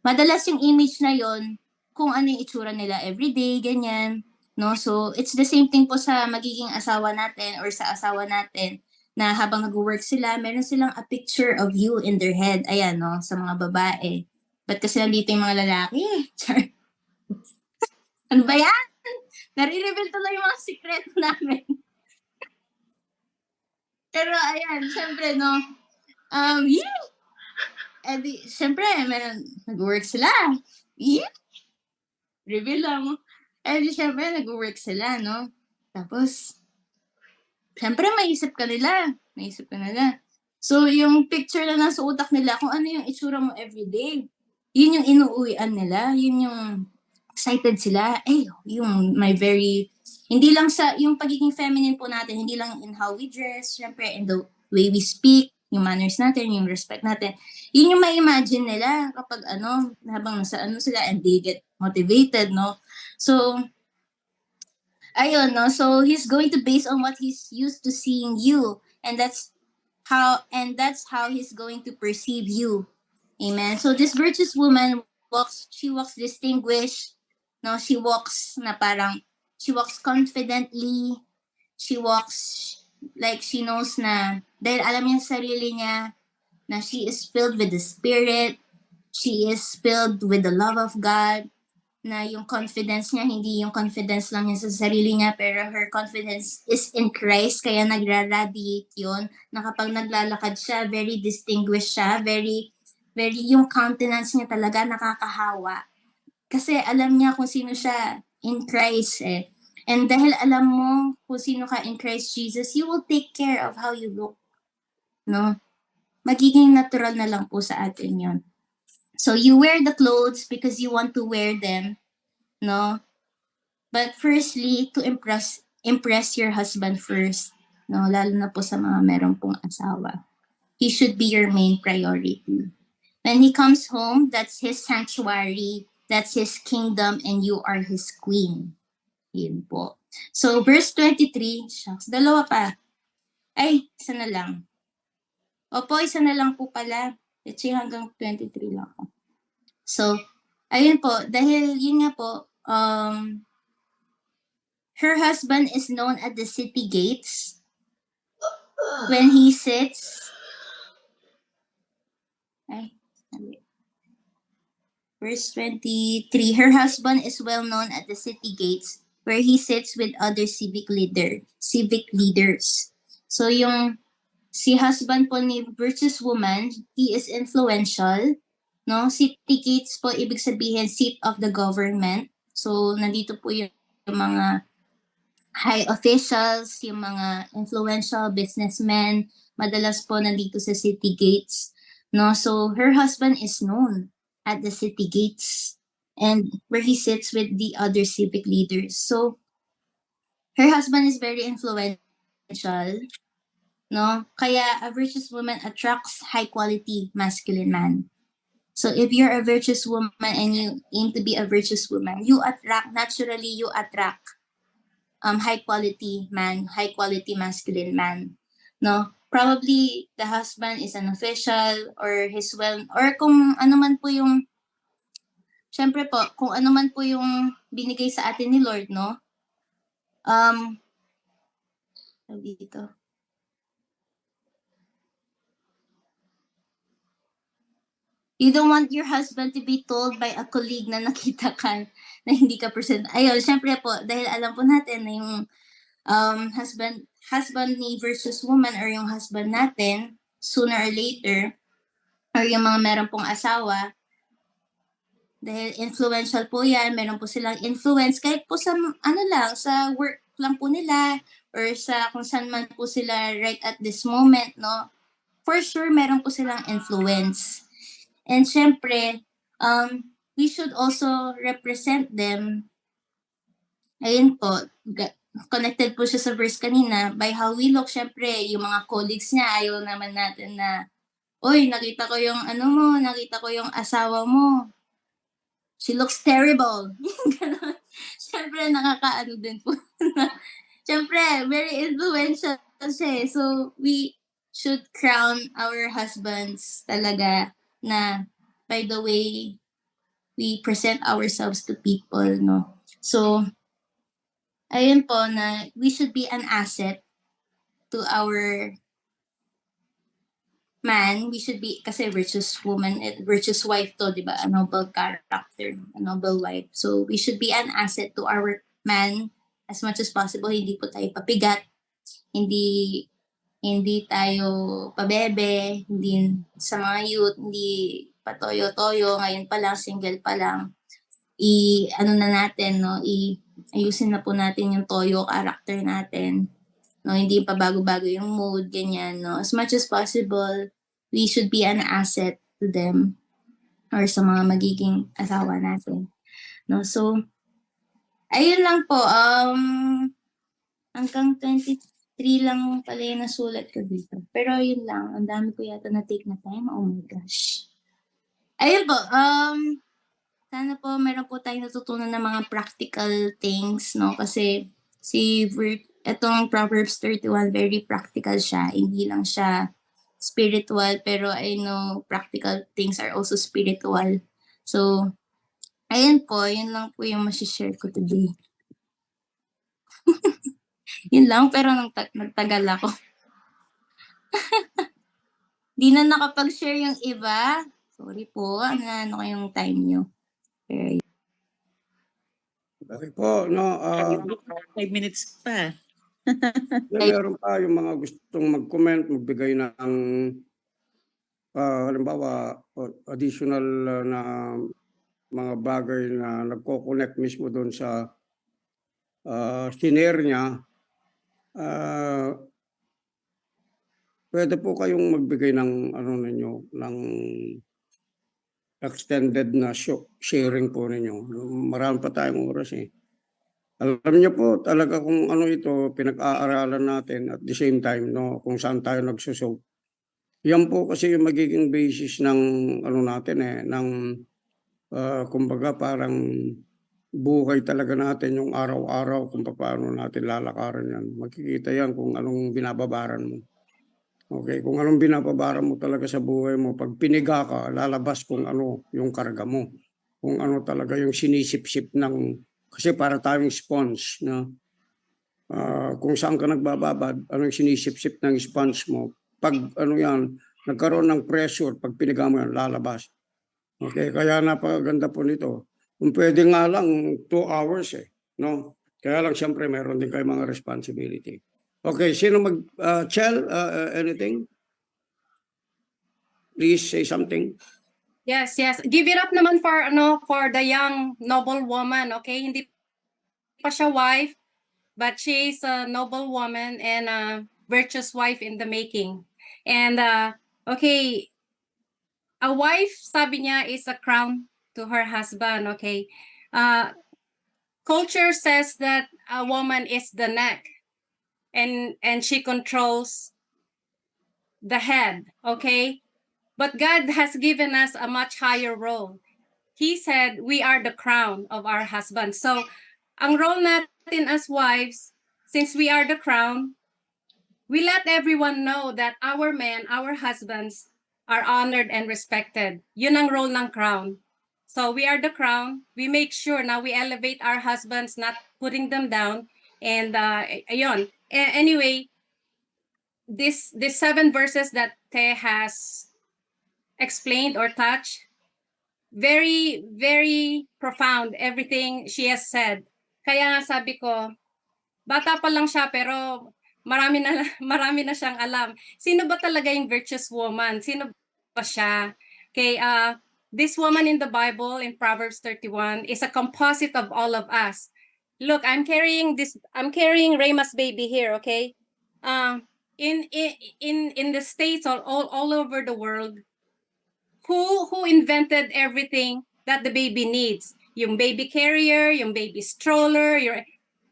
Madalas yung image na yon kung ano yung itsura nila everyday, ganyan. No? So, it's the same thing po sa magiging asawa natin or sa asawa natin na habang nag-work sila, meron silang a picture of you in their head. Ayan, no? Sa mga babae. Ba't kasi nandito yung mga lalaki? Ano ba yan? Nare-reveal tuloy yung mga sikreto namin. Pero ayan, syempre, no? Syempre, nag-work sila. Reveal lang. Syempre, nag-work sila, no? Tapos, syempre, maisip ka nila. So, yung picture na nasa utak nila, kung ano yung itsura mo everyday. yun yung inuuwian nila, yun yung excited sila. Yung may very, hindi lang sa, yung pagiging feminine po natin, hindi lang in how we dress, syempre, in the way we speak, yung manners natin, yung respect natin. Yun yung may imagine nila kapag habang nasa sila and they get motivated, no? So, ayun, no? So, he's going to base on what he's used to seeing you. And that's how he's going to perceive you. Amen. So, this virtuous woman she walks distinguished, no? She walks confidently. She walks like she knows na, dahil alam niya sa sarili niya, na she is filled with the Spirit. She is filled with the love of God. Na yung confidence niya, hindi yung confidence lang niya sa sarili niya, pero her confidence is in Christ, kaya nagra-radiate yun, na kapag naglalakad siya, very distinguished siya, very, yung countenance niya talaga nakakahawa. Kasi alam niya kung sino siya in Christ eh. And dahil alam mo kung sino ka in Christ Jesus, you will take care of how you look. No? Magiging natural na lang po sa atin yun. So you wear the clothes because you want to wear them, no? But firstly, to impress your husband first, no? Lalo na po sa mga meron pong asawa. He should be your main priority. When he comes home, that's his sanctuary, that's his kingdom, and you are his queen. Yun po. So verse 23, shucks, dalawa pa. Ay, isa na lang. Opo, isa na lang po pala. Let's see, hanggang 23 lang ako. So, ayun po, dahil yun nga po, her husband is known at the city gates when he sits. Verse 23, her husband is well known at the city gates where he sits with other civic leaders. So yung si husband po ni virtuous woman, he is influential. No, city gates po ibig sabihin seat of the government. So nandito po yung mga high officials, yung mga influential businessmen, madalas po nandito sa city gates. No, so her husband is known at the city gates and where he sits with the other civic leaders. So her husband is very influential. No, kaya a virtuous woman attracts high quality masculine man. So if you're a virtuous woman and you aim to be a virtuous woman, you attract high quality man, high quality masculine man. No, probably the husband is an official or or kung ano man po yung, syempre po, kung ano man po yung binigay sa atin ni Lord, no? Dito. You don't want your husband to be told by a colleague na nakita ka na hindi ka present. Ayun, syempre po, dahil alam po natin na yung husband ni versus woman or yung husband natin, sooner or later, or yung mga meron pong asawa, dahil influential po yan, meron po silang influence, kahit po sa, sa work lang po nila, or sa kung saan man po sila right at this moment, no? For sure, meron po silang influence. And syempre, we should also represent them. Ayun po, connected po siya sa verse kanina, by how we look, syempre, yung mga colleagues niya, ayaw naman natin na, oy, nakita ko yung nakita ko yung asawa mo. She looks terrible. Syempre, nakakaano din po. Syempre, very influential siya. So, we should crown our husbands talaga na by the way we present ourselves to people, no? So, ayun po na we should be an asset to our man. We should be, kasi virtuous woman, virtuous wife to, di ba? A noble character, a noble wife. So, we should be an asset to our man as much as possible. Hindi po tayo papigat, hindi tayo pabebe, hindi sa mga youth, hindi patoyo-toyo, ngayon pa lang, single pa lang. Ayusin na po natin yung toyo character natin. No, hindi pa bago-bago yung mood, ganyan, no. As much as possible, we should be an asset to them. or sa mga magiging asawa natin. No? So, ayun lang po. Hanggang 23 lang pala yung nasulat ko dito. Pero yun lang. Ang dami ko yata na-take na time. Oh my gosh. Ayun po. Sana po meron po tayong natutunan ng mga practical things, no? Kasi etong Proverbs 31, very practical siya. Hindi lang siya spiritual, pero I know practical things are also spiritual. So, ayun po, yun lang po yung masishare ko today. Yun lang, pero nagtagal ako. Di na nakapag-share yung iba. Sorry po, ano ko yung time nyo. Pero, Okay po, no, 5 minutes pa. meron pa yung mga gustong mag-comment, magbigay ng halimbawa additional na mga bagay na nagko-connect mismo doon sa siner niya. Pwede po kayong magbigay ng ano ninyo, ng extended na sharing po ninyo. Marami pa tayong oras eh. Alam niyo po talaga kung ano ito, pinag-aaralan natin at the same time, no, kung saan tayo nagsusok. Yan po kasi yung magiging basis ng ano natin eh, ng kumbaga parang buhay talaga natin yung araw-araw kung paano natin lalakaran yan. Makikita yan kung anong binababaran mo. Okay, kung anong binababaran mo talaga sa buhay mo, pag piniga ka, lalabas kung ano yung karga mo. Kung ano talaga yung sinisip-sip ng, kasi para tayong sponge, no? Kung saan ka nagbababad, anong sinisip-sip ng sponge mo, pag ano yan, nagkaroon ng pressure, pag piniga mo yan, lalabas. Okay, kaya napakaganda po nito. Kung pwede nga lang 2 hours eh, no? Kaya lang siyempre meron din kayo mga responsibility. Okay, sino Chel, anything? Please say something. Yes, yes. Give it up naman for the young noble woman, okay? Hindi pa siya wife, but she's a noble woman and a virtuous wife in the making. And okay, a wife, sabi niya, is a crown to her husband, okay? Culture says that a woman is the neck and she controls the head, okay? But God has given us a much higher role. He said we are the crown of our husband. So, ang role natin as wives, since we are the crown, we let everyone know that our men, our husbands, are honored and respected. Yun ang role ng crown. So we are the crown. We make sure na we elevate our husbands, not putting them down. And ayun. Anyway, this 7 verses that Te has explained or touched, very, very profound, everything she has said. Kaya nga sabi ko, bata pa lang siya pero marami na siyang alam. Sino ba talaga yung virtuous woman? Sino ba siya? Okay, this woman in the Bible in Proverbs 31 is a composite of all of us. Look, I'm carrying Rayma's baby here, okay? In the States or all over the world, who invented everything that the baby needs? Yung baby carrier, yung baby stroller,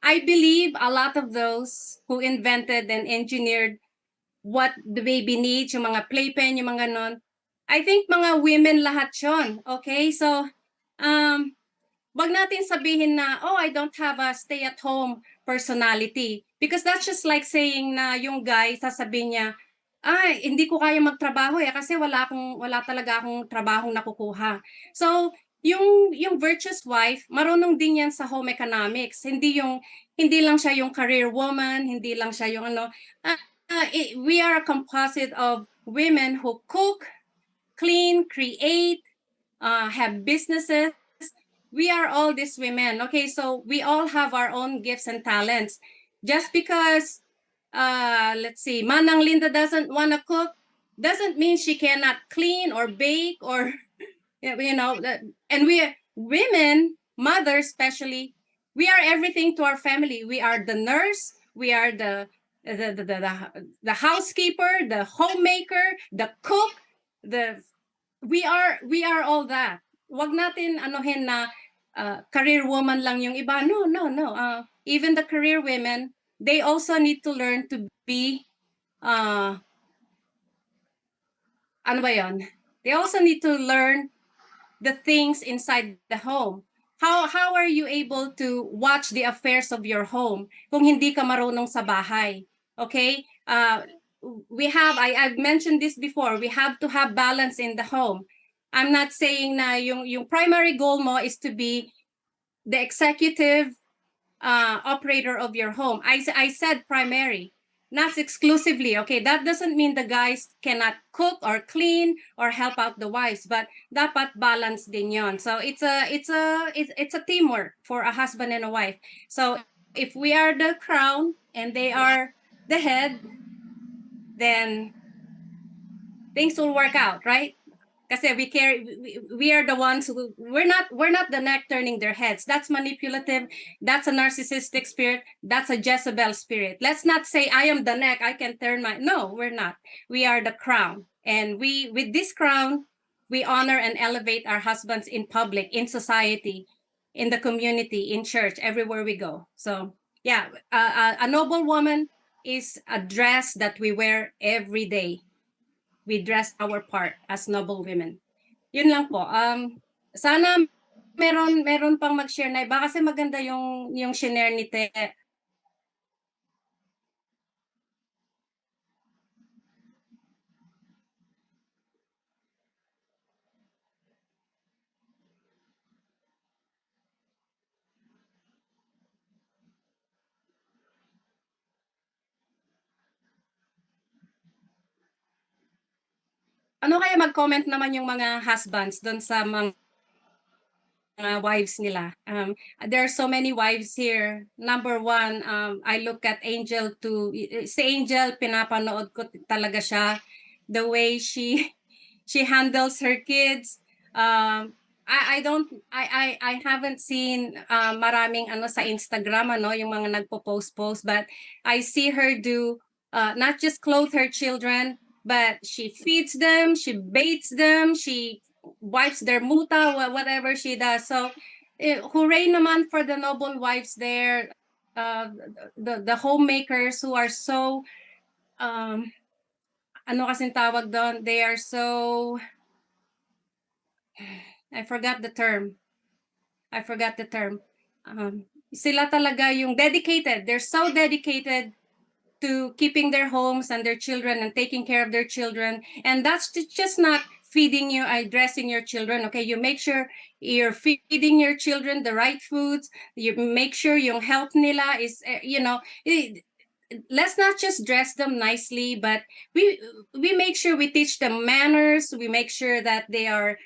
I believe a lot of those who invented and engineered what the baby needs, yung mga playpen, yung mga non, I think mga women lahat yun. Okay? So, wag natin sabihin na, oh, I don't have a stay-at-home personality. Because that's just like saying na yung guy, sasabihin niya, ay, hindi ko kaya magtrabaho kasi wala talaga akong trabahong nakukuha. So, yung virtuous wife, marunong din yan sa home economics. Hindi lang siya yung career woman, hindi lang siya yung ano. We are a composite of women who cook, clean, create, have businesses. We are all these women. Okay, so we all have our own gifts and talents. Just because let's see, Manang Linda doesn't want to cook, doesn't mean she cannot clean or bake or, and we women, mothers especially, we are everything to our family. We are the nurse, we are the housekeeper, the homemaker, the cook, we are all that. Wag natin anuhin na career woman lang yung iba. No, no, no. Even the career women, they also need to learn to be ano ba yon? They also need to learn the things inside the home. How are you able to watch the affairs of your home kung hindi ka marunong sa bahay? Okay? I've mentioned this before. We have to have balance in the home. I'm not saying na yung primary goal mo is to be the executive operator of your home. I said primary, not exclusively. Okay, that doesn't mean the guys cannot cook or clean or help out the wives, but dapat balance din yon. So it's a teamwork for a husband and a wife. So if we are the crown and they are the head, then things will work out, right? Kasi we are the ones who we're not the neck turning their heads. That's manipulative. That's a narcissistic spirit. That's a Jezebel spirit. Let's not say I am the neck. I can turn my. No, we're not. We are the crown, and with this crown, we honor and elevate our husbands in public, in society, in the community, in church, everywhere we go. So yeah, a noble woman is a dress that we wear every day. We dress our part as noble women. Yun lang po. Sana meron pang mag-share na iba kasi maganda yung shinare ni Te. Ano kaya mag-comment naman yung mga husbands doon sa mga wives nila. There are so many wives here. Number one, I look at Angel to si Angel, pinapanood ko talaga siya. The way she handles her kids. I haven't seen maraming ano sa Instagram ano yung mga nagpo-post, but I see her do not just clothe her children, but she feeds them, she bathes them, she wipes their muta, whatever she does. So, hooray naman for the noble wives there, the homemakers who are so, ano kasing tawag doon? They are so, I forgot the term. Sila talaga yung dedicated. They're so dedicated to keeping their homes and their children and taking care of their children. And that's just not feeding you, dressing your children. Okay, you make sure you're feeding your children the right foods. You make sure yung health nila is, let's not just dress them nicely, but we make sure we teach them manners. We make sure that they are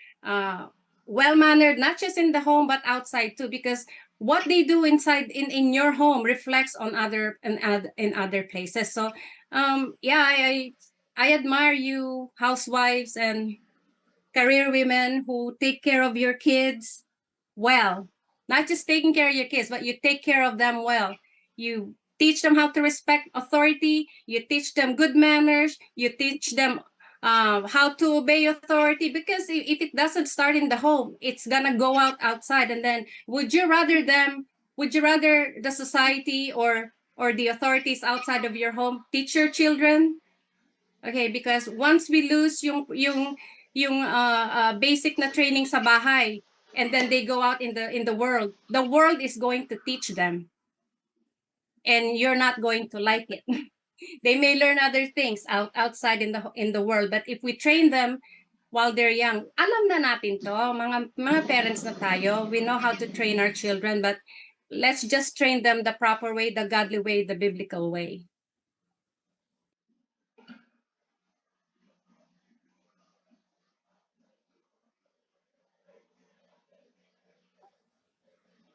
well-mannered, not just in the home, but outside too, because what they do inside in your home reflects on in other places. So I admire you housewives and career women who take care of your kids well. Not just taking care of your kids, but you take care of them well. You teach them how to respect authority. You teach them good manners. You teach them how to obey authority, because if it doesn't start in the home, it's gonna go outside. And then would you rather the society or the authorities outside of your home teach your children? Okay, because once we lose yung basic na training sa bahay, and then they go out in the world is going to teach them, and you're not going to like it. They may learn other things outside in the world, but if we train them while they're young, alam na natin to, mga parents na tayo, we know how to train our children, but let's just train them the proper way, the godly way, the biblical way.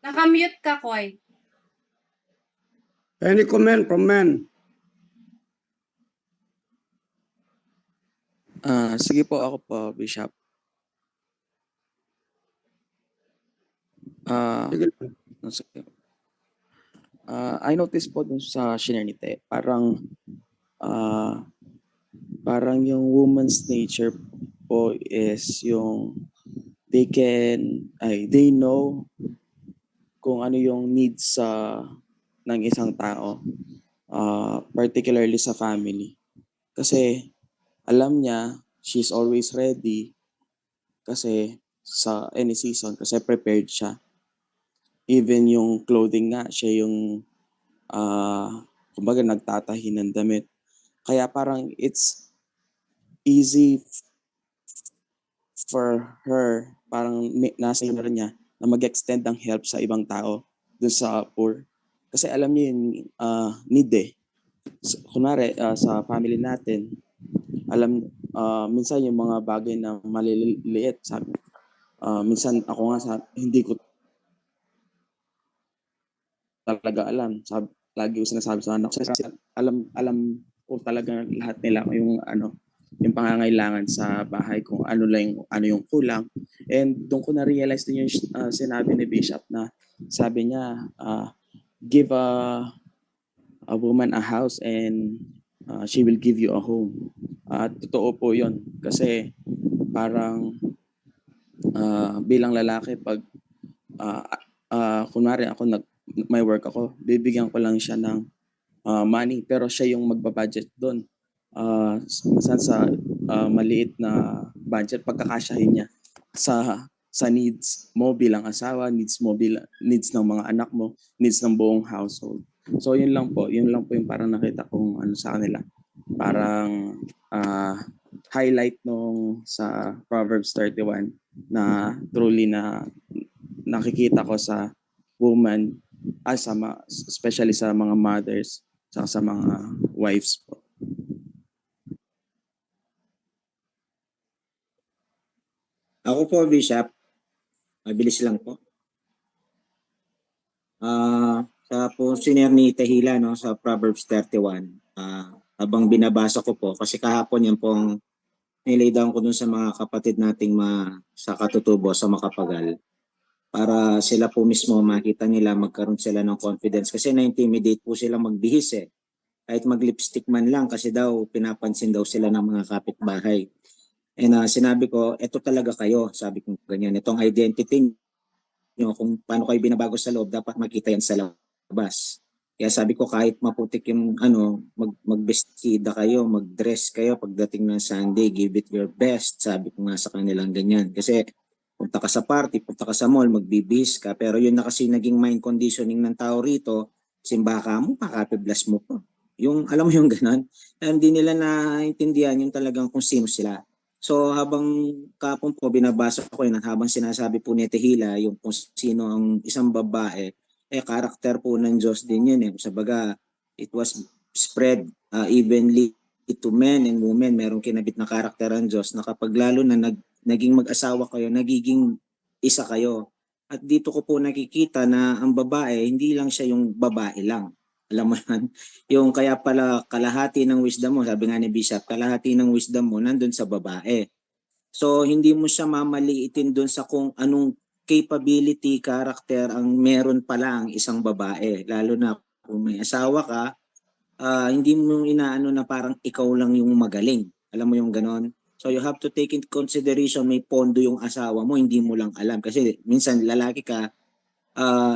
Nakamute ka, Koy. Any comment from men? Sige po, ako po, Bishop. Sige. Sige. I noticed po dun sa shinernite, parang yung woman's nature po is yung they know kung ano yung needs ng isang tao, particularly sa family. Kasi alam niya, she's always ready kasi sa any season kasi prepared siya. Even yung clothing nga, siya yung kumbaga nagtatahi ng damit. Kaya parang it's easy for her, parang nasa inyo niya na mag-extend ng help sa ibang tao dun sa poor. Kasi alam niya yung need eh. Kunwari sa family natin, minsan yung mga bagay na maliliit, minsan ako nga hindi ko talaga alam. Lagi ko sinasabi sa anak ko, kasi alam ko talaga lahat nila yung pangangailangan sa bahay, kung ano yung kulang. And doon ko na-realize din yung sinabi ni Bishop na sabi niya, give a woman a house and she will give you a home. At totoo po yun. Kasi parang bilang lalaki, pag kunwari ako may work ako, bibigyan ko lang siya ng money, pero siya yung magbabudget doon. Minsan sa maliit na budget, pagkakasyahin niya sa needs mo bilang asawa, needs ng mga anak mo, needs ng buong household. So yun lang po yung parang nakita kong sa kanila. Parang highlight nung sa Proverbs 31 na truly na nakikita ko sa woman, especially sa mga mothers, sa mga wives po. Ako po, Bishop, mabilis lang po. Sa po senior ni Tehila, no, sa Proverbs 31, habang binabasa ko po, kasi kahapon yan pong nilay down ko dun sa mga kapatid nating sa katutubo, sa Makapagal, para sila po mismo makita nila, magkaroon sila ng confidence. Kasi na-intimidate po sila magbihis eh. Kahit mag-lipstick man lang, kasi daw pinapansin daw sila ng mga kapitbahay. And sinabi ko, eto talaga kayo, sabi ko ganyan, itong identity nyo, kung paano kayo binabago sa loob, dapat makita yan sa labas. Kaya sabi ko, kahit maputik yung magbestida kayo, mag-dress kayo pagdating ng Sunday, give it your best, sabi ko nga sa kanilang ganyan. Kasi punta ka sa party, punta ka sa mall, magbibis ka, pero yun na kasi naging mind conditioning ng tao rito, simba ka mo, makapiblas mo po. Yung, alam mo yung ganon, hindi nila naintindihan yung talagang kung sino sila. So habang kapon po binabasa ko yun, at habang sinasabi po ni Tehila yung kung sino ang isang babae, karakter po ng Diyos din yun eh. Sabaga, it was spread evenly to men and women. Merong kinabit na karakter ang Diyos na kapag lalo na naging mag-asawa kayo, nagiging isa kayo. At dito ko po nakikita na ang babae, hindi lang siya yung babae lang. Alam mo yan, yung kaya pala kalahati ng wisdom mo, sabi nga ni Bishop, kalahati ng wisdom mo nandun sa babae. So hindi mo siya mamaliitin dun sa kung anong capability, character ang meron pala ang isang babae. Lalo na kung may asawa ka, hindi mo inaano na parang ikaw lang yung magaling. Alam mo yung ganon? So you have to take into consideration may pondo yung asawa mo, hindi mo lang alam. Kasi minsan lalaki ka,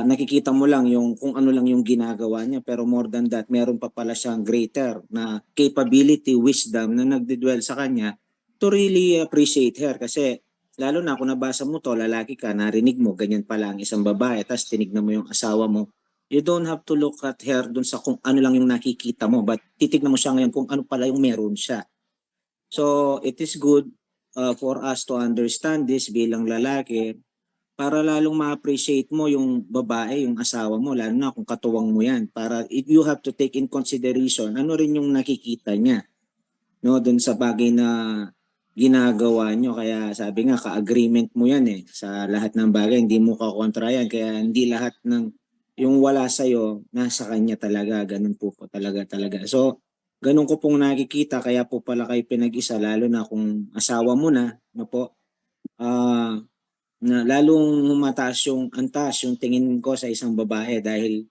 nakikita mo lang yung kung ano lang yung ginagawa niya, pero more than that, meron pa pala siyang greater na capability, wisdom na nagdidwell sa kanya to really appreciate her. Kasi lalo na kung nabasa mo to, lalaki ka, narinig mo, ganyan pala ang isang babae, tapos tinignan mo yung asawa mo, you don't have to look at her dun sa kung ano lang yung nakikita mo, but titignan mo siya ngayon kung ano pala yung meron siya. So it is good for us to understand this bilang lalaki, para lalong ma-appreciate mo yung babae, yung asawa mo, lalo na kung katuwang mo yan. Para you have to take in consideration, ano rin yung nakikita niya, no, dun sa bagay na ginagawa nyo. Kaya sabi nga, ka-agreement mo yan eh. Sa lahat ng bagay, hindi mo kakontra yan. Kaya hindi lahat ng yung wala sa'yo, nasa kanya talaga. Ganun po talaga. So, ganun ko pong nakikita, kaya po pala kayo pinag-isa, lalo na kung asawa mo na, no po, na lalong antas yung tingin ko sa isang babae, dahil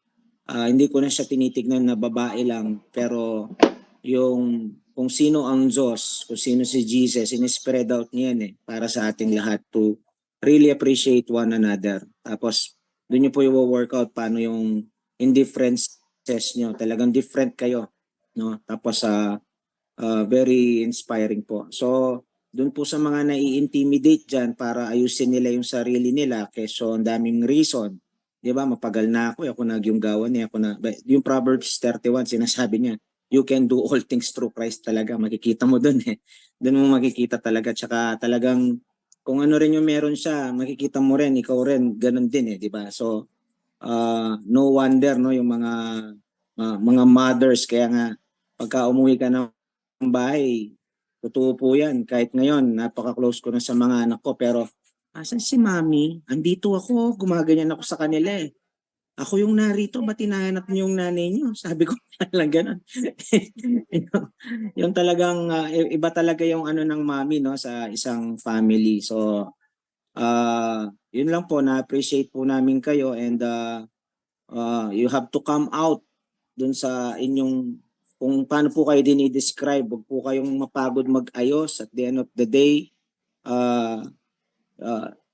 hindi ko na siya tinitignan na babae lang, pero yung kung sino ang Diyos, kung sino si Jesus, in-spread out niya yan para sa ating lahat to really appreciate one another. Tapos, doon niyo po i-workout paano yung indifferences niyo. Talagang different kayo. No? Tapos, very inspiring po. So, doon po sa mga nai-intimidate dyan para ayusin nila yung sarili nila, keso ang daming reason. Di ba? Mapagal na ako, ako nagyunggawan niya, ako na. Yung Proverbs 31, sinasabi niya, you can do all things through Christ talaga. Makikita mo doon Doon mo makikita talaga. Tsaka talagang kung ano rin yung meron siya, makikita mo rin, ikaw rin, ganun din di ba? So, no wonder no yung mga mothers, kaya nga pagka umuwi ka ng bahay, totoo po yan. Kahit ngayon, napaka-close ko na sa mga anak ko, pero asan si mami? Andito ako, gumaganyan ako sa kanila Ako yung narito, ba't hinahanap niyo yung nanay niyo? Sabi ko lang gano'n. yung talagang, iba talaga yung ano ng mami no, sa isang family. So, yun lang po, na-appreciate po namin kayo and you have to come out dun sa inyong, kung paano po kayo din i-describe. Huwag po kayong mapagod mag-ayos at the end of the day.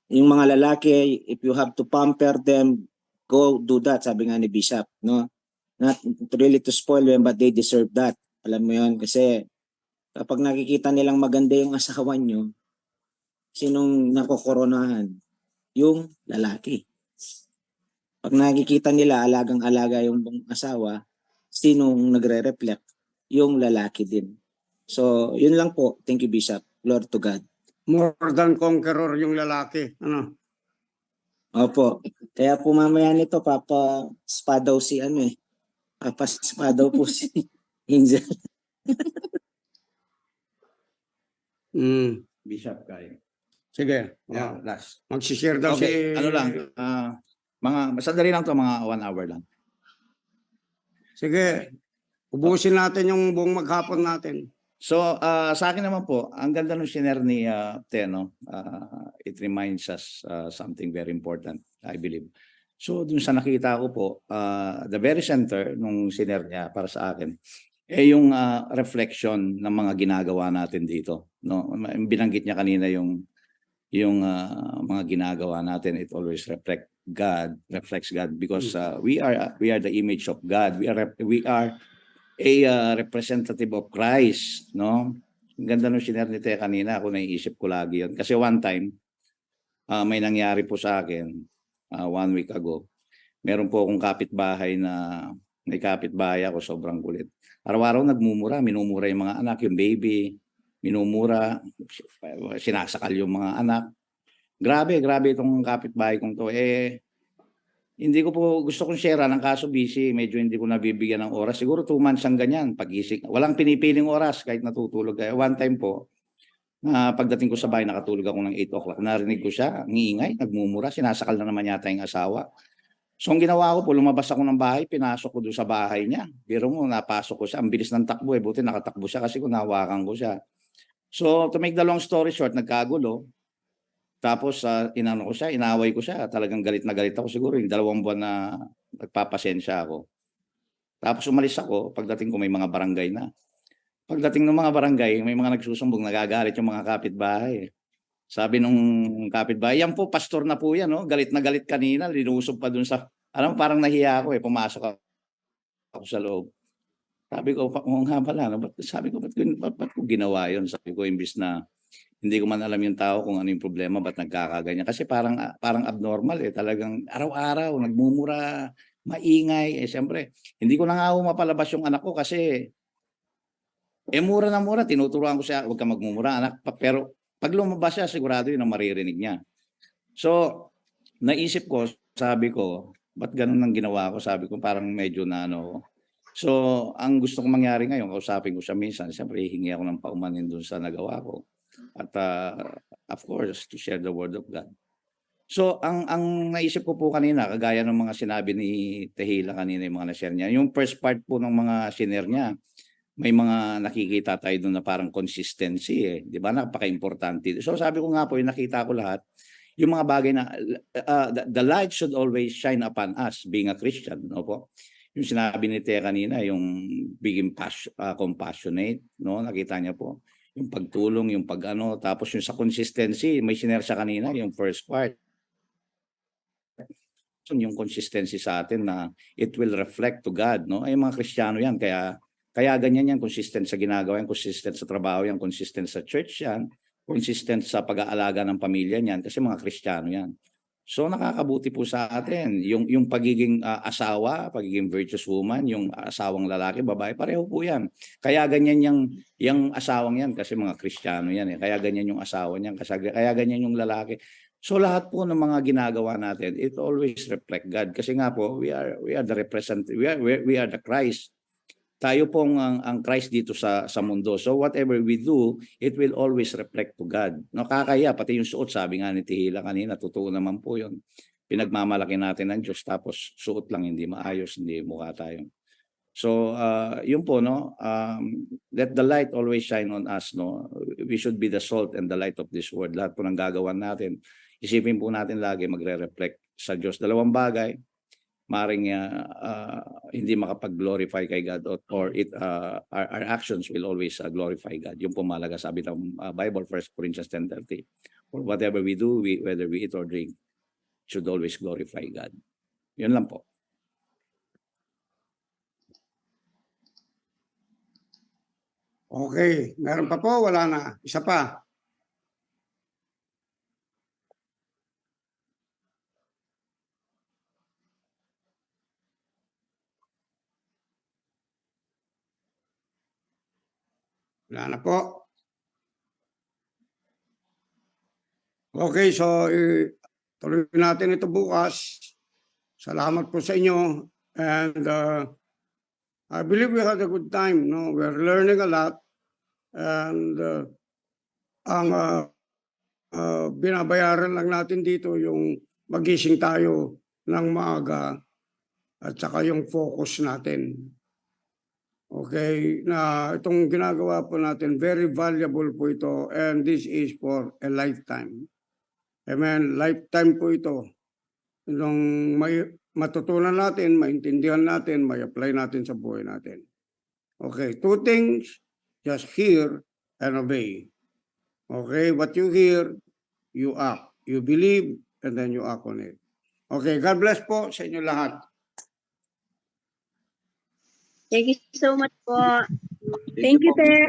Yung mga lalaki, if you have to pamper them, go do that, sabi nga ni Bishop, no? Not really to spoil them, but they deserve that. Alam mo yun, kasi kapag nakikita nilang maganda yung asawa nyo, sinong nakokoronahan? Yung lalaki. Pag nakikita nila alagang-alaga yung asawa, sinong nagre-reflect? Yung lalaki din. So, yun lang po. Thank you, Bishop. Glory to God. More than conqueror yung lalaki. Ano? Opo. Kaya po mamaya nito, Papa Spa daw si Papa Spa daw po si Angel. Bishop Kai. Sige. Yeah, last. Magsishare daw si... Okay, ano lang, sandali lang to, mga 1 hour lang. Sige. Ubusin natin yung buong maghapon natin. So, sa akin naman po, ang ganda ng shiner ni Teno, it reminds us something very important, I believe. So, dun sa nakita ko po, the very center nung shiner niya para sa akin, yung reflection ng mga ginagawa natin dito. No? Binanggit niya kanina yung mga ginagawa natin, it always reflects God because we are the image of God. We are a representative of Christ, no? Ang ganda nung shiner ni Tea kanina, ako naiisip ko lagi yun. Kasi one time, may nangyari po sa akin 1 week ago. Meron po akong kapitbahay may kapitbahay ako, sobrang kulit. Araw-araw nagmumura, minumura yung mga anak, yung baby, minumura, sinasakal yung mga anak. Grabe itong kapitbahay kong to. Hindi ko po gusto kong share ng kaso busy, medyo hindi ko nabibigyan ng oras. Siguro 2 months ang ganyan, pagising. Walang pinipiling oras kahit natutulog kayo. One time po, pagdating ko sa bahay, nakatulog ako ng 8 o'clock. Narinig ko siya, ang iingay, nagmumura, sinasakal na naman yata yung asawa. So ang ginawa ko po, lumabas ako ng bahay, pinasok ko doon sa bahay niya. Biro mo, napasok ko siya. Ang bilis ng takbo buti nakatakbo siya kasi kung nahawakan ko siya. So to make the long story short, nagkagulo. Tapos inano ko siya, inaway ko siya. Talagang galit na galit ako siguro. Yung 2 buwan na nagpapasensya ako. Tapos umalis ako. Pagdating ko may mga barangay na. Pagdating ng mga barangay, may mga nagsusumbong, nagagalit yung mga kapitbahay. Sabi nung kapitbahay, yan po, pastor na po yan. No? Galit na galit kanina. Linusob pa dun sa... Alam, parang nahiya ako Pumasok ako sa loob. Sabi ko, nga pala. No? Sabi ko, ba't ko ginawa yun? Sabi ko, imbis na hindi ko man alam yung tao kung ano yung problema, ba't nagkakaganyan. Kasi parang abnormal talagang araw-araw, nagmumura, maingay. Siyempre, hindi ko na nga mapalabas yung anak ko kasi mura na mura. Tinuturuan ko siya, huwag ka magmumura, anak. Pero pag lumabas siya, sigurado yun ang maririnig niya. So, naisip ko, sabi ko, ba't ganun ang ginawa ko? Sabi ko, parang medyo na So, ang gusto kong mangyari ngayon, kausapin ko siya minsan, siyempre, hihingi ako ng paumanin dun sa nagawa ko. At of course, to share the word of God. So, ang naisip ko po kanina, kagaya ng mga sinabi ni Tehila kanina, yung mga na-share niya, yung first part po ng mga share niya, may mga nakikita tayo doon na parang consistency di ba? Napaka-importante. So, sabi ko nga po, yung nakita ko lahat, yung mga bagay na the light should always shine upon us being a Christian, no po? yung sinabi ni Tia kanina, yung being compassionate, no? Nakita niya po yung pagtulong, yung pag-ano, tapos yung sa consistency, may sinare siya kanina, yung first part. Yung consistency sa atin na it will reflect to God, no? Ay mga Kristiyano yan, kaya ganyan yan, consistent sa ginagawa yan, consistent sa trabaho yan, consistent sa church yan, consistent sa pag-aalaga ng pamilya niyan kasi mga Kristiyano yan. So nakakabuti po sa atin yung pagiging asawa, pagiging virtuous woman, yung asawang lalaki, babae, pareho po yan. Kaya ganyan yung asawang yan kasi mga Kristiyano yan eh. Kaya ganyan yung asawa niyan, kasi kaya ganyan yung lalaki. So lahat po ng mga ginagawa natin, it always reflect God kasi nga po we are the we are the Christ. Tayo pong ang Christ dito sa mundo. So whatever we do, it will always reflect to God. Nakakaya, pati yung suot, sabi nga ni Tihila kanina, totoo naman po yun. Pinagmamalaki natin ng Diyos, tapos suot lang, hindi maayos, hindi mukha tayo. So yun po, no? Let the light always shine on us, no? We should be the salt and the light of this world. Lahat po ng gagawan natin, isipin po natin lagi magre-reflect sa Diyos. Dalawang bagay, maring hindi makapag-glorify kay God or our actions will always glorify God. Yung po malaga, sabi ng Bible, 1 Corinthians 10:30. For whatever we do, whether we eat or drink, should always glorify God. Yun lang po. Okay, meron pa po, wala na. Isa pa. Wala na po. Okay, so tuloy natin ito bukas. Salamat po sa inyo. And I believe we had a good time. No? We're learning a lot. And ang binabayaran lang natin dito yung magising tayo ng maaga at saka yung focus natin. Okay, na itong ginagawa po natin, very valuable po ito, and this is for a lifetime. Amen, lifetime po ito. Nung may matutunan natin, maintindihan natin, may apply natin sa buhay natin. Okay, two things, just hear and obey. Okay, what you hear, you act. You believe, and then you act on it. Okay, God bless po sa inyo lahat. Thank you so much po. Thank you, Tek.